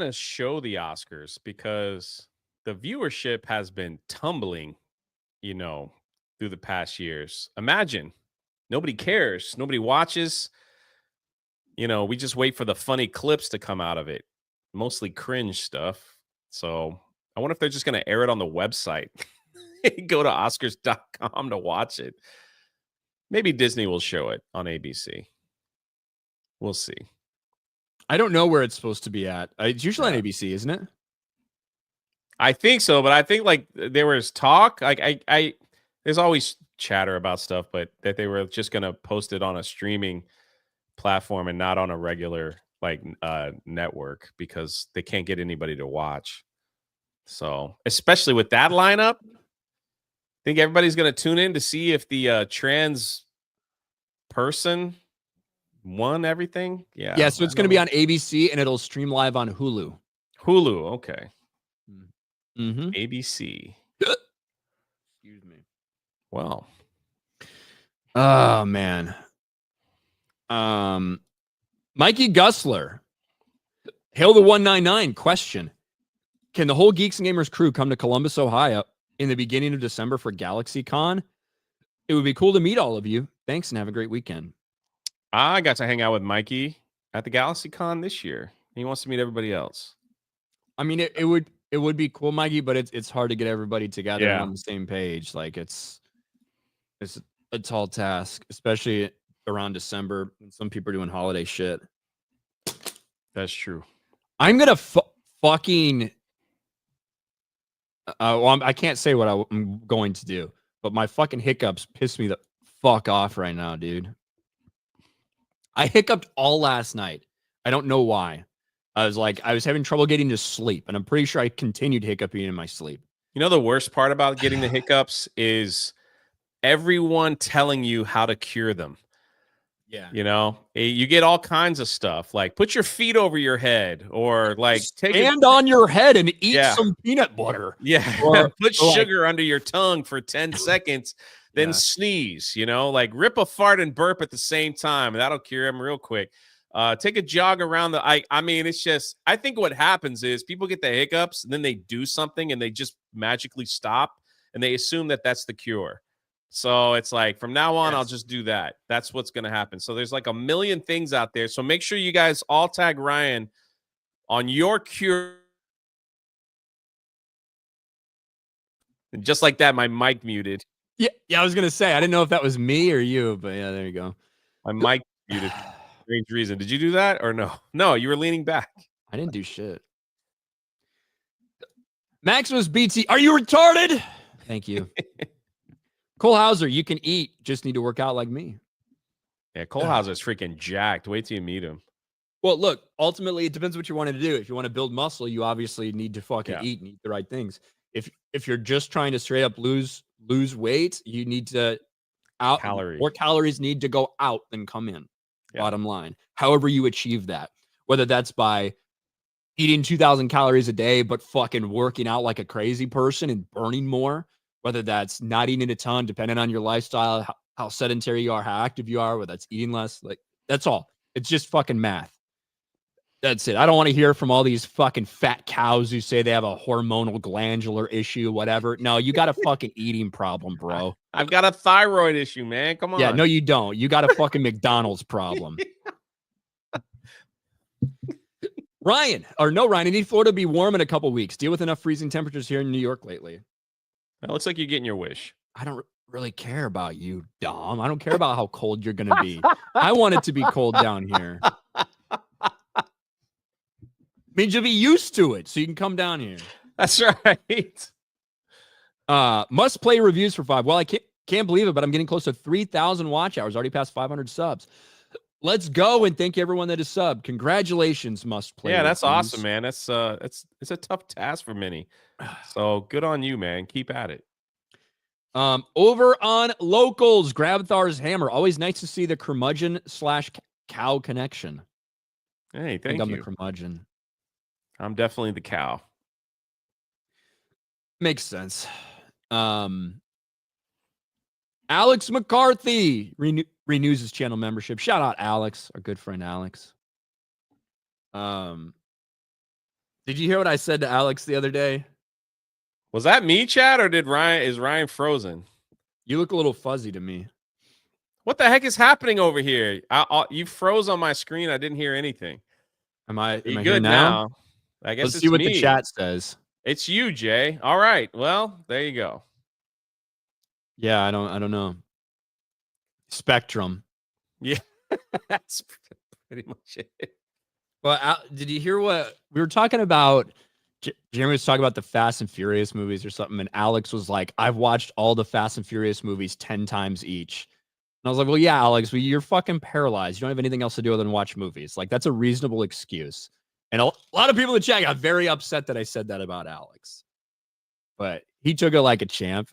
to show the Oscars? Because the viewership has been tumbling, through the past years. Imagine nobody cares. Nobody watches. We just wait for the funny clips to come out of it. Mostly cringe stuff. So I wonder if they're just going to air it on the website. Go to Oscars.com to watch it. Maybe Disney will show it on ABC. We'll see. I don't know where it's supposed to be at. It's usually on ABC, isn't it? I think so, but I think like there was talk. Like there's always chatter about stuff, but that they were just gonna post it on a streaming platform and not on a regular network because they can't get anybody to watch. So especially with that lineup, I think everybody's gonna tune in to see if the trans person won everything. Yeah. So it's going to be on ABC and it'll stream live on Hulu. Okay. Mm-hmm. ABC. Excuse me. Well. Oh man. Mikey Gussler. Hail the 199. Question: can the whole Geeks and Gamers crew come to Columbus, Ohio in the beginning of December for GalaxyCon? It would be cool to meet all of you. Thanks and have a great weekend. I got to hang out with Mikey at the GalaxyCon this year. He wants to meet everybody else. I mean, it would be cool, Mikey, but it's hard to get everybody together on the same page. Like it's a tall task, especially around December when some people are doing holiday shit. That's true. I'm gonna fucking. I can't say what I'm going to do, but my fucking hiccups piss me the fuck off right now, dude. I hiccuped all last night. I don't know why. I was having trouble getting to sleep, and I'm pretty sure I continued hiccuping in my sleep. The worst part about getting the hiccups is everyone telling you how to cure them. Yeah. You know, you get all kinds of stuff like put your feet over your head or like take Stand on your head and eat Yeah. some peanut butter. Yeah. Or Put like- sugar under your tongue for 10 seconds, then Yeah. sneeze, you know, like rip a fart and burp at the same time. And that'll cure them real quick. Take a jog around the I mean, it's just I think what happens is people get the hiccups and then they do something and they just magically stop and they assume that that's the cure. So it's like from now on, I'll just do that. That's what's going to happen. So there's like a million things out there. So make sure you guys all tag Ryan on your cure. And just like that, my mic muted. Yeah, I was gonna say I didn't know if that was me or you, but yeah, there you go. My mic muted. Strange reason. Did you do that or no? No, you were leaning back. I didn't do shit. Maximus BT, are you retarded? Thank you. Cole Hauser, you can eat, just need to work out like me. Yeah, Cole Hauser's freaking jacked. Wait till you meet him. Well, look, ultimately, it depends what you want to do. If you want to build muscle, you obviously need to fucking eat and eat the right things. If you're just trying to straight up lose weight, you need to more calories need to go out than come in. Bottom line. However you achieve that, whether that's by eating 2,000 calories a day, but fucking working out like a crazy person and burning more, whether that's not eating a ton, depending on your lifestyle, how sedentary you are, how active you are, whether that's eating less, like that's all. It's just fucking math. That's it. I don't want to hear from all these fucking fat cows who say they have a hormonal glandular issue, whatever. No, you got a fucking eating problem, bro. I've got a thyroid issue, man. Come on. Yeah, no, you don't. You got a fucking McDonald's problem. Ryan, I need Florida to be warm in a couple weeks. Deal with enough freezing temperatures here in New York lately. It looks like you're getting your wish. I don't really care about you, Dom. I don't care about how cold you're going to be. I want it to be cold down here. Means you'll be used to it, so you can come down here. That's right. Must play reviews for 5. Well, I can't believe it, but I'm getting close to 3,000 watch hours. Already past 500 subs. Let's go and thank everyone that is subbed. Congratulations, Must Play. Yeah, that's reviews. awesome, man. That's it's a tough task for many. So good on you, man. Keep at it. Over on Locals, Grabthar's Hammer. Always nice to see the curmudgeon/cow connection. Hey, I thank think I'm you. the curmudgeon. I'm definitely the cow. Makes sense. Alex McCarthy renews his channel membership. Shout out Alex, our good friend Alex. Did you hear what I said to Alex the other day? Was that me, Chad, or is Ryan frozen? You look a little fuzzy to me. What the heck is happening over here? You froze on my screen. I didn't hear anything. Am I You good good now? I guess Let's it's see what me. the chat says. It's you, Jay. All right. Well, there you go. Yeah, I don't know. Spectrum. Yeah, that's pretty much it. Well, did you hear what we were talking about? Jeremy was talking about the Fast and Furious movies or something, and Alex was like, "I've watched all the Fast and Furious movies 10 times each." And I was like, "Well, yeah, Alex, you're fucking paralyzed. You don't have anything else to do other than watch movies. Like, that's a reasonable excuse." And a lot of people in the chat got very upset that I said that about Alex, but he took it like a champ.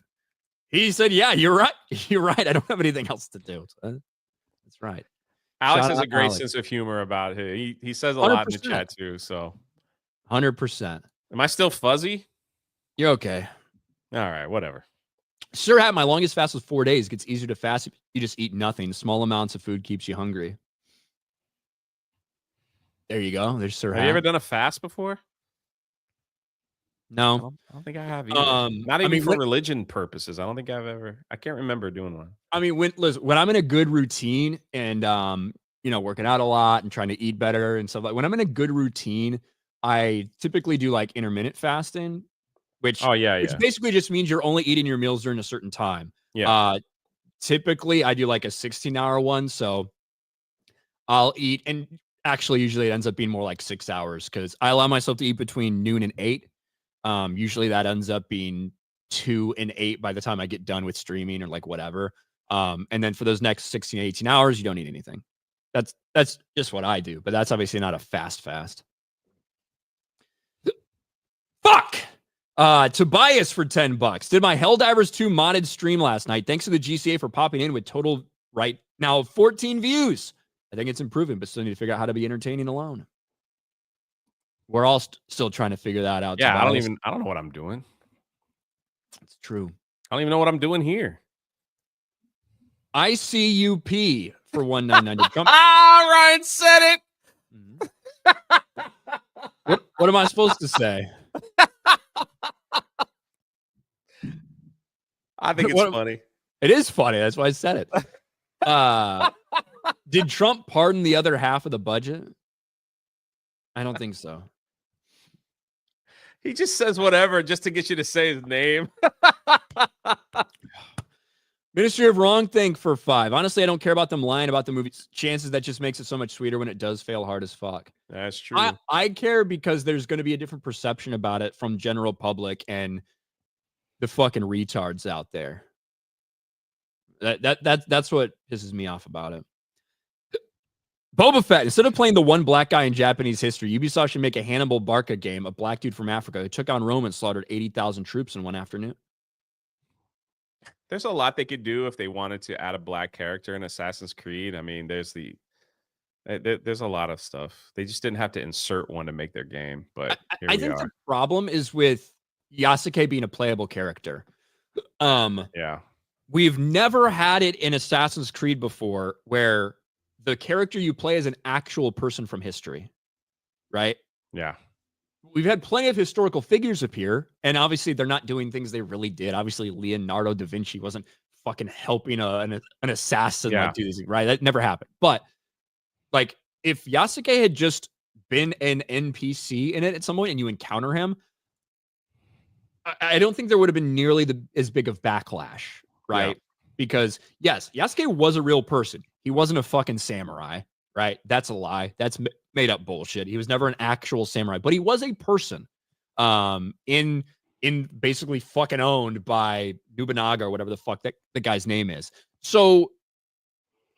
He said, "Yeah, you're right. You're right. I don't have anything else to do." So that's right. Alex Shout has out a great Alex. sense of humor about it. He says a lot in the chat too. So 100%. am I still fuzzy? You're okay. All right, whatever. Sir Hat, my longest fast was 4 days. It gets easier to fast. You just eat nothing. Small amounts of food keeps you hungry. There you go. There's Sir Hat. Have you ever done a fast before? No. I don't think I have either. Not even for religion purposes. I don't think I can't remember doing one. I mean, when I'm in a good routine and working out a lot and trying to eat better and stuff, like when I'm in a good routine, I typically do like intermittent fasting, which basically just means you're only eating your meals during a certain time. Yeah. Typically I do like a 16-hour one, so I'll eat, and actually usually it ends up being more like 6 hours because I allow myself to eat between noon and 8. Usually that ends up being 2 and 8 by the time I get done with streaming or like whatever. And then for those next 16, 18 hours, you don't eat anything. That's just what I do, but that's obviously not a fast. Fuck! Tobias for $10. Did my Helldivers 2 modded stream last night. Thanks to the GCA for popping in with total right Now 14 views. I think it's improving, but still need to figure out how to be entertaining alone. We're all still trying to figure that out. Yeah, Tobias. I don't know what I'm doing. It's true. I don't even know what I'm doing here. ICUP for 199. Trump. Ryan said it. What am I supposed to say? I think it's funny. It is funny. That's why I said it. Did Trump pardon the other half of the budget? I don't think so. He just says whatever just to get you to say his name. Ministry of Wrong Thing for 5. Honestly, I don't care about them lying about the movie. Chances that just makes it so much sweeter when it does fail hard as fuck. That's true. I care because there's going to be a different perception about it from general public and the fucking retards out there. That's what pisses me off about it. Boba Fett, instead of playing the one black guy in Japanese history, Ubisoft should make a Hannibal Barca game, a black dude from Africa who took on Rome and slaughtered 80,000 troops in one afternoon. There's a lot they could do if they wanted to add a black character in Assassin's Creed. I mean, there's a lot of stuff. They just didn't have to insert one to make their game. But I think the problem is with Yasuke being a playable character. Yeah. We've never had it in Assassin's Creed before where the character you play is an actual person from history, right? Yeah. We've had plenty of historical figures appear, and obviously they're not doing things they really did. Obviously, Leonardo da Vinci wasn't fucking helping an assassin like do this, right? That never happened. But like, if Yasuke had just been an NPC in it at some point and you encounter him, I don't think there would have been nearly as big of backlash, right? Yeah. Because yes, Yasuke was a real person. He wasn't a fucking samurai, right? That's a lie. That's made up bullshit. He was never an actual samurai, but he was a person in basically fucking owned by Nobunaga or whatever the fuck that the guy's name is. So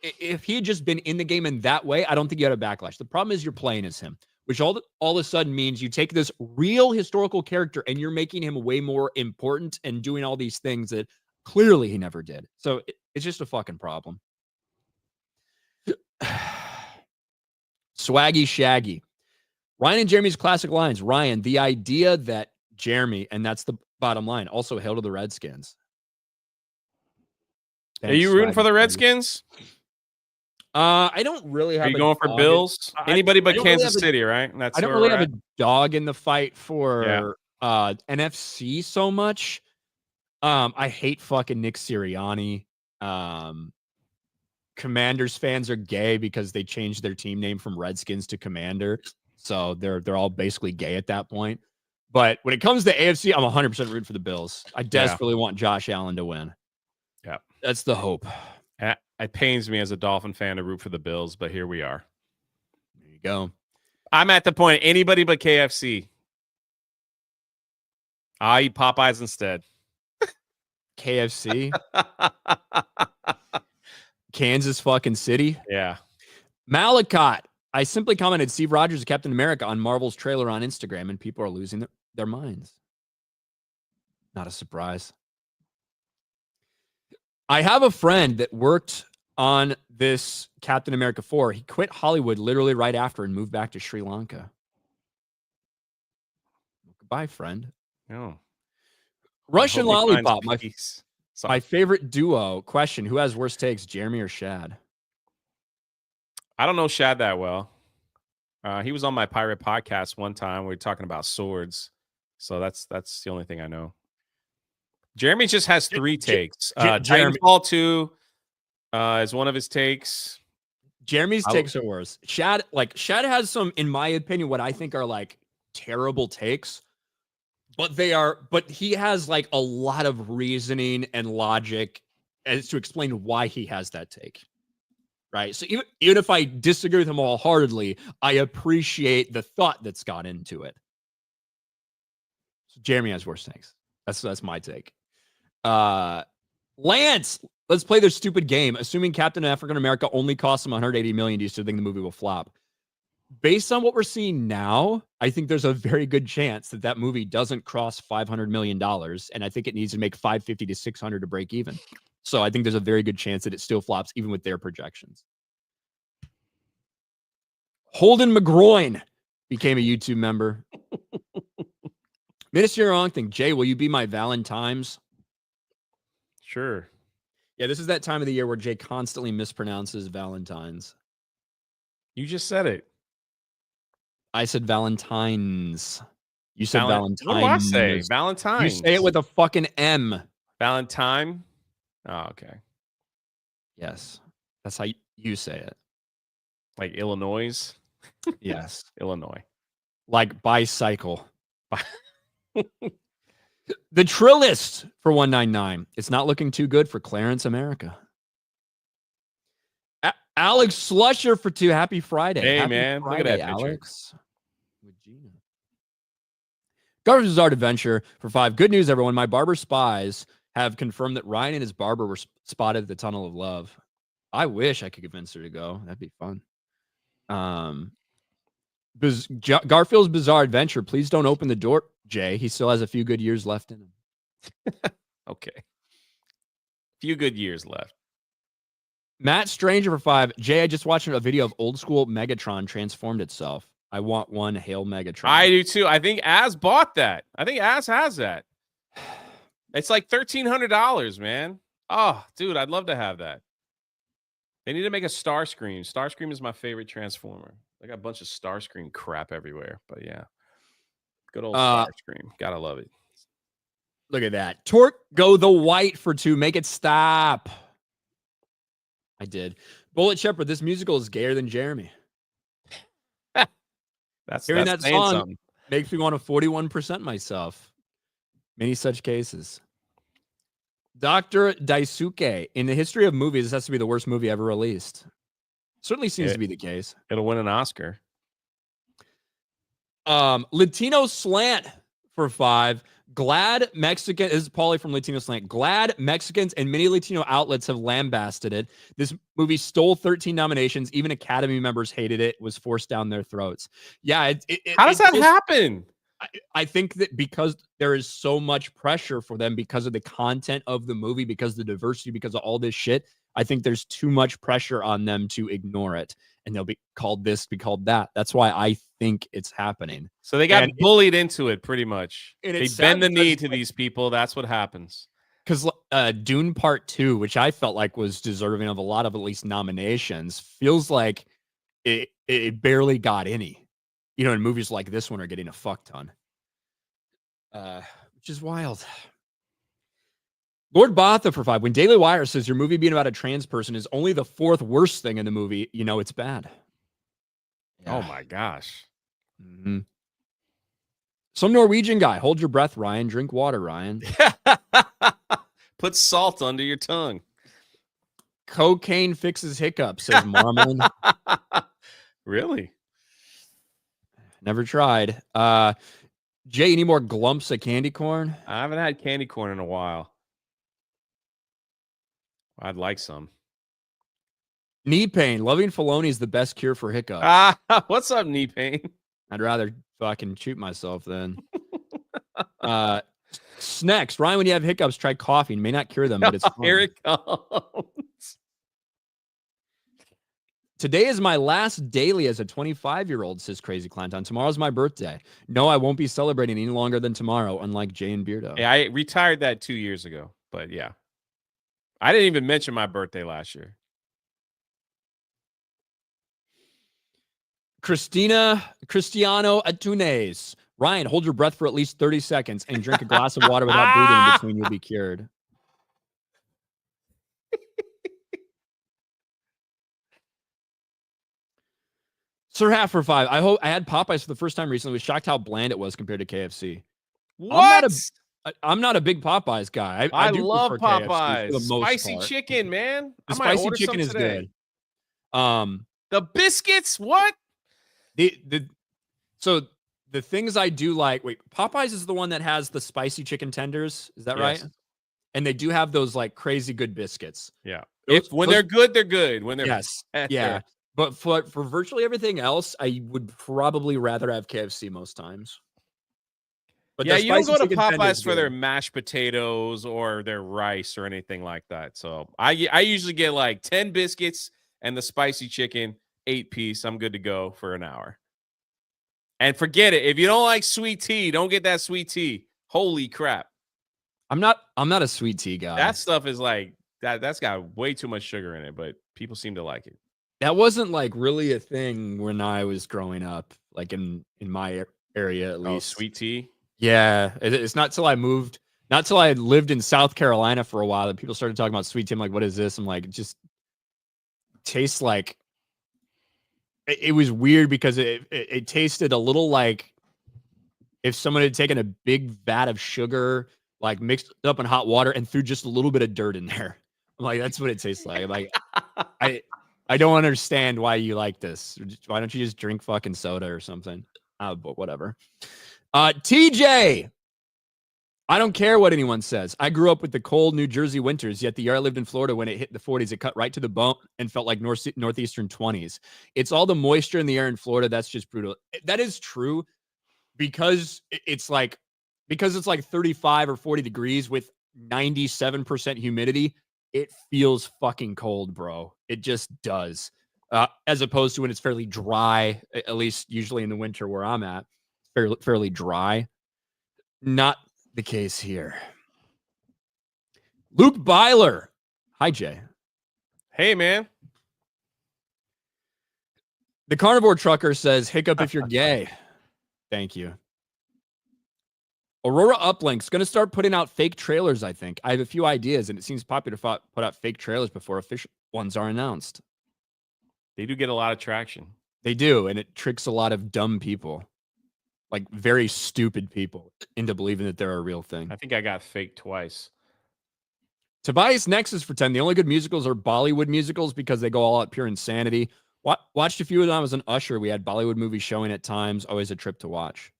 if he had just been in the game in that way, I don't think you had a backlash. The problem is you're playing as him, which all of a sudden means you take this real historical character and you're making him way more important and doing all these things that clearly he never did. So it's just a fucking problem. Swaggy Shaggy. Ryan and Jeremy's classic lines. Ryan, the idea that Jeremy, and that's the bottom line, also hail to the Redskins. Thanks, are you rooting for the Redskins? I don't really have. Are you going for Bills? Anybody but Kansas City, right? I don't really have a dog in the fight for NFC so much. I hate fucking Nick Sirianni. Commanders fans are gay because they changed their team name from Redskins to Commander. So they're all basically gay at that point. But when it comes to AFC, I'm 100% rooting for the Bills. I desperately want Josh Allen to win. Yeah. That's the hope. It pains me as a Dolphin fan to root for the Bills, but here we are. There you go. I'm at the point, anybody but KFC. I eat Popeyes instead. KFC? Kansas fucking City? Yeah. Malakot. I simply commented Steve Rogers is Captain America on Marvel's trailer on Instagram, and people are losing their minds. Not a surprise. I have a friend that worked on this Captain America 4. He quit Hollywood literally right after and moved back to Sri Lanka. Goodbye, friend. Oh. Russian Lollipop. My favorite duo. Question: who has worse takes, Jeremy or Shad? I don't know Shad that well. He was on my pirate podcast one time. We were talking about swords. So that's the only thing I know. Jeremy just has 3 takes. Titanfall 2 is one of his takes. Jeremy's takes are worse. Shad has some, in my opinion, what I think are like terrible takes. But he has like a lot of reasoning and logic as to explain why he has that take. Right. So even if I disagree with him wholeheartedly, I appreciate the thought that's gone into it. So Jeremy has worse takes. That's my take. Lance, let's play their stupid game. Assuming Captain African America only costs him $180 million, do you still think the movie will flop? Based on what we're seeing now, I think there's a very good chance that movie doesn't cross $500 million, and I think it needs to make $550 to $600 to break even. So I think there's a very good chance that it still flops even with their projections. Holden McGroin became a YouTube member. Minister Wrong thing. Jay, will you be my Valentine's? Sure. Yeah, this is that time of the year where Jay constantly mispronounces Valentine's. You just said it. I said Valentine's. You said Valentine's. What do I say? Valentine. You say it with a fucking M. Valentine. Oh, okay. Yes. That's how you say it. Like Illinois. Yes. Illinois. Like bicycle. The Trillist for 199. It's not looking too good for Clarence America. Alex Slusher for 2. Happy Friday. Hey, Happy man. Friday, Look at that Alex. With Gina. Garbage Bizarre Adventure for 5. Good news, everyone. My barber spies have confirmed that Ryan and his barber were spotted at the Tunnel of Love. I wish I could convince her to go. That'd be fun. Garfield's Bizarre Adventure. Please don't open the door, Jay. He still has a few good years left in him. Okay. Few good years left. Matt Stranger for 5. Jay, I just watched a video of old school Megatron transformed itself. I want one. Hail Megatron. I do too. I think Az bought that. I think Az has that. It's like $1,300, man. Oh, dude, I'd love to have that. They need to make a Starscream. Starscream is my favorite Transformer. They got a bunch of Starscream crap everywhere, but yeah. Good old Starscream. Gotta love it. Look at that. Torque go the white for 2. Make it stop. I did. Bullet Shepherd, this musical is gayer than Jeremy. Hearing that song something. Makes me want to 41% myself. Many such cases. Dr. Daisuke, in the history of movies, this has to be the worst movie ever released. Certainly seems to be the case. It'll win an Oscar. Latino Slant for 5. Glad Mexican, this is Paulie from Latino Slant. Glad Mexicans and many Latino outlets have lambasted it. This movie stole 13 nominations. Even Academy members hated it. Was forced down their throats. Yeah. How does that happen? I think that because there is so much pressure for them because of the content of the movie, because of the diversity, because of all this shit, I think there's too much pressure on them to ignore it. And they'll be called this, be called that. That's why I think it's happening. So they got bullied into it pretty much. They bend the knee to these people. That's what happens. Because Dune Part 2, which I felt like was deserving of a lot of at least nominations, feels like it barely got any. You know, and movies like this one are getting a fuck ton. Which is wild. Lord Botha for 5. When Daily Wire says your movie being about a trans person is only the 4th worst thing in the movie, you know it's bad. Yeah. Oh my gosh. Mm-hmm. Some Norwegian guy. Hold your breath, Ryan. Drink water, Ryan. Put salt under your tongue. Cocaine fixes hiccups, says Marmalin. Really? Never tried. Jay, any more glumps of candy corn? I haven't had candy corn in a while. I'd like some. Knee pain. Loving Filoni is the best cure for hiccups. What's up, knee pain? I'd rather fucking shoot myself then. Next, Ryan, when you have hiccups, try coffee. It may not cure them, but it's fun. Here it comes. Today is my last daily as a 25-year-old, says Crazy Clanton. Tomorrow's my birthday. No, I won't be celebrating any longer than tomorrow, unlike Jay and Beardo. Yeah, I retired that 2 years ago, but yeah. I didn't even mention my birthday last year. Cristiano Atunes. Ryan, hold your breath for at least 30 seconds and drink a glass of water without breathing in between. You'll be cured. Sir Half for 5. I had Popeyes for the first time recently. Was shocked how bland it was compared to KFC. What? I'm not a big Popeyes guy. I do love Popeyes. KFC spicy chicken, man. The spicy chicken is good. The biscuits, what? So the things I do like. Wait, Popeyes is the one that has the spicy chicken tenders. Is that right? And they do have those like crazy good biscuits. Yeah. When they're good, they're good. When they're yeah. But for virtually everything else, I would probably rather have KFC most times. But Yeah, their you don't spicy go to chicken tender's Popeyes for their good. mashed potatoes or their rice or anything like that. So I usually get like 10 biscuits and the spicy chicken, 8-piece. I'm good to go for an hour. And forget it. If you don't like sweet tea, don't get that sweet tea. Holy crap. I'm not a sweet tea guy. That stuff is like that's got way too much sugar in it, but people seem to like it. That wasn't like really a thing when I was growing up, like in my area at Oh, least. sweet tea. Yeah, it's not till I moved, not till I had lived in South Carolina for a while that people started talking about sweet tea. I'm like, what is this? I'm like, it just tastes like it was weird because it tasted a little like if someone had taken a big vat of sugar, like mixed it up in hot water and threw just a little bit of dirt in there. I'm like, that's what it tastes like. I'm like, I don't understand why you like this. Why don't you just drink fucking soda or something? But whatever. TJ, I don't care what anyone says. I grew up with the cold New Jersey winters, yet the year I lived in Florida, when it hit the 40s, it cut right to the bone and felt like northeastern 20s. It's all the moisture in the air in Florida. That's just brutal. That is true because it's like 35 or 40 degrees with 97% humidity. It feels fucking cold, bro. It just does. As opposed to when it's fairly dry, at least usually in the winter where I'm at, fairly dry. Not the case here. Luke Byler. Hi, Jay. Hey, man. The carnivore trucker says, hiccup if you're gay. Thank you. Aurora Uplink's going to start putting out fake trailers, I think. I have a few ideas, and it seems popular to put out fake trailers before official ones are announced. They do get a lot of traction. They do, and it tricks a lot of dumb people, like very stupid people, into believing that they're a real thing. I think I got faked twice. Tobias Nexus for 10. The only good musicals are Bollywood musicals because they go all out pure insanity. Watched a few of them. I was an usher. We had Bollywood movies showing at times. Always a trip to watch.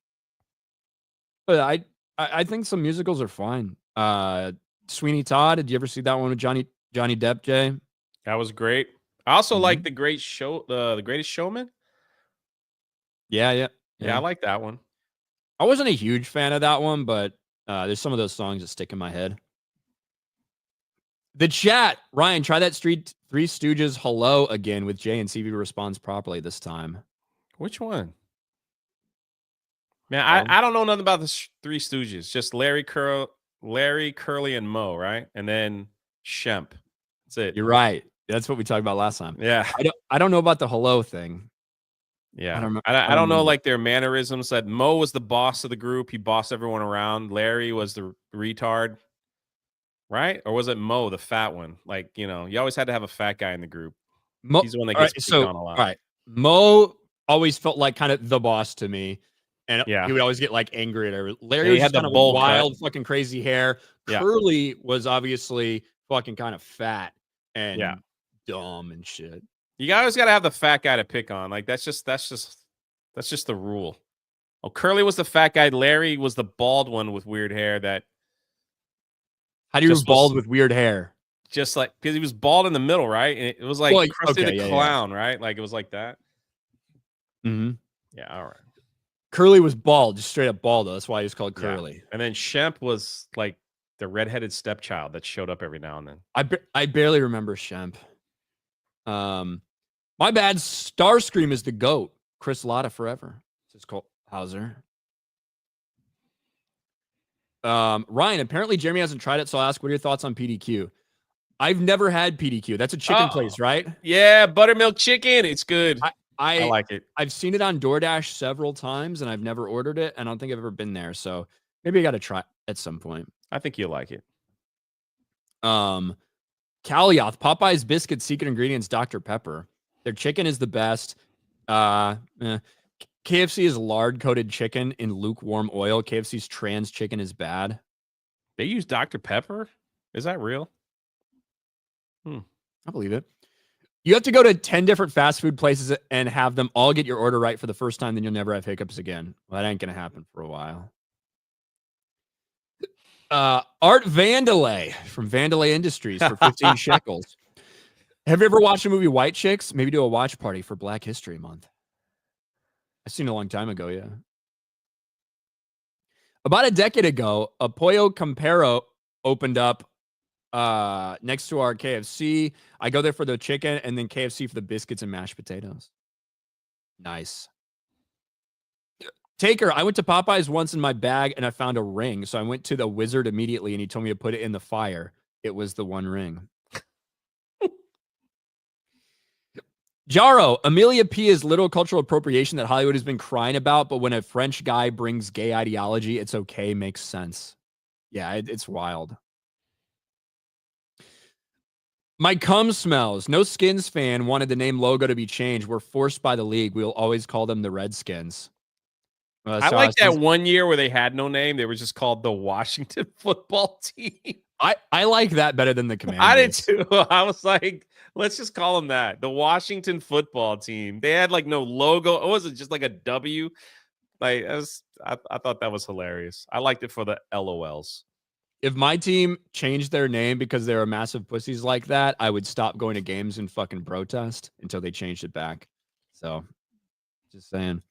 But I think some musicals are fine. Sweeney Todd. Did you ever see that one with Johnny Depp, Jay? That was great. I also like the Greatest Showman. Yeah. I like that one. I wasn't a huge fan of that one, but there's some of those songs that stick in my head. The chat, Ryan, try that Three Stooges hello again with Jay and see if he responds properly this time. Which one? Man, I don't know nothing about the Three Stooges. Just Larry, Curly, and Moe, right? And then Shemp. That's it. You're right. That's what we talked about last time. Yeah. I don't know about the hello thing. Yeah. I don't know like their mannerisms. That Moe was the boss of the group. He bossed everyone around. Larry was the retard. Right? Or was it Moe, the fat one? Like, you always had to have a fat guy in the group. He's the one that gets picked on a lot. All right. Moe always felt like kind of the boss to me. And he would always get like angry at everyone. Larry was just kind of wild, fucking crazy hair. Yeah. Curly was obviously fucking kind of fat and dumb and shit. You always got to have the fat guy to pick on. Like that's just the rule. Oh, Curly was the fat guy. Larry was the bald one with weird hair. How do you bald with weird hair? Just like because he was bald in the middle, right? And it was like Krusty the Clown, right? Like it was like that. Mm-hmm. Yeah, all right. Curly was bald, just straight up bald. That's why he was called Curly. Yeah. And then Shemp was like the redheaded stepchild that showed up every now and then. I barely remember Shemp. My bad. Starscream is the GOAT. Chris Latta forever. Says Cole Hauser. Ryan, apparently Jeremy hasn't tried it, so I'll ask, what are your thoughts on PDQ? I've never had PDQ. That's a chicken place, right? Yeah, buttermilk chicken. It's good. I like it. I've seen it on DoorDash several times, and I've never ordered it. I don't think I've ever been there, so maybe I got to try it at some point. I think you'll like it. Calioth, Popeye's biscuits, secret ingredients, Dr. Pepper. Their chicken is the best. KFC is lard-coated chicken in lukewarm oil. KFC's trans chicken is bad. They use Dr. Pepper? Is that real? I believe it. You have to go to 10 different fast food places and have them all get your order right for the first time, then you'll never have hiccups again. Well, that ain't going to happen for a while. Art Vandelay from Vandelay Industries for 15 shekels. Have you ever watched the movie White Chicks? Maybe do a watch party for Black History Month. I've seen it a long time ago, yeah. About a decade ago, a Pollo Campero opened up next to our KFC. I go there for the chicken and then KFC for the biscuits and mashed potatoes. Nice. Taker, I went to Popeyes once in my bag and I found a ring. So I went to the wizard immediately and he told me to put it in the fire. It was the one ring. Jaro, Amelia P is literal cultural appropriation that Hollywood has been crying about, but when a French guy brings gay ideology, it's okay, makes sense. Yeah, it's wild. My cum smells. No Skins fan wanted the name logo to be changed. We're forced by the league. We'll always call them the Redskins. I like that one year where they had no name. They were just called the Washington Football Team. I like that better than the Commanders. I did too. I was like, let's just call them that. The Washington Football Team. They had like no logo. Or was it just like a W? Like I thought that was hilarious. I liked it for the LOLs. If my team changed their name because they were massive pussies like that, I would stop going to games and fucking protest until they changed it back. So, just saying.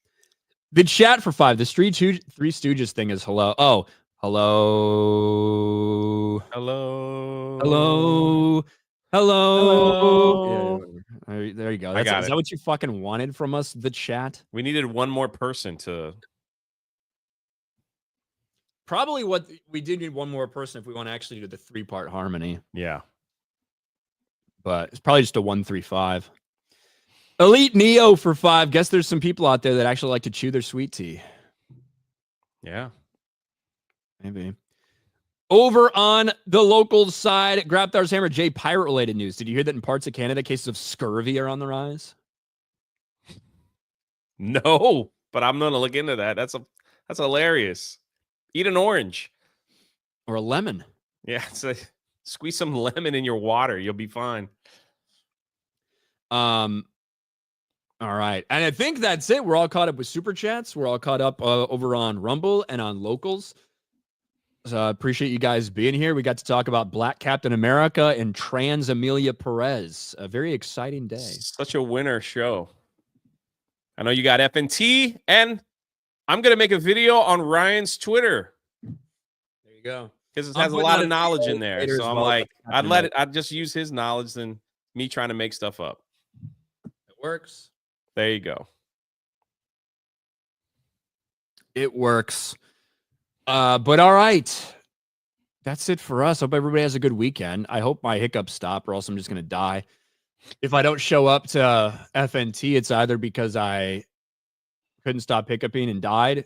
The chat for 5. The Three Stooges thing is hello. Oh, hello. Hello. Hello. Hello. Yeah, there you go. Is that what you fucking wanted from us, the chat? We needed one more person to... Probably what we did need one more person if we want to actually do the 3-part harmony. Yeah. But it's probably just a 1-3-5. Elite Neo for 5. Guess there's some people out there that actually like to chew their sweet tea. Yeah. Maybe. Over on the local side, Grapthar's Hammer J, pirate related news. Did you hear that in parts of Canada, cases of scurvy are on the rise? No, but I'm gonna look into that. That's hilarious. Eat an orange or a lemon. Yeah, squeeze some lemon in your water. You'll be fine. All right. And I think that's it. We're all caught up with super chats. We're all caught up over on Rumble and on locals. So appreciate you guys being here. We got to talk about Black Captain America and Trans Amelia Perez. A very exciting day. Such a winner show. I know you got FNT, and I'm going to make a video on Ryan's Twitter. There you go. Because it has a lot of knowledge in there. So I'm like, I'd just use his knowledge than me trying to make stuff up. It works. There you go. It works. But all right. That's it for us. Hope everybody has a good weekend. I hope my hiccups stop or else I'm just going to die. If I don't show up to FNT, it's either because I couldn't stop hiccuping and died,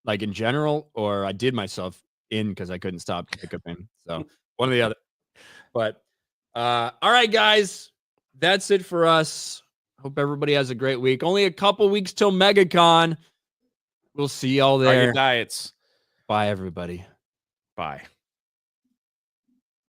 like in general, or I did myself in because I couldn't stop hiccuping. So one or the other. But all right, guys, that's it for us. Hope everybody has a great week. Only a couple weeks till MegaCon. We'll see y'all there. Are your diets. Bye, everybody. Bye.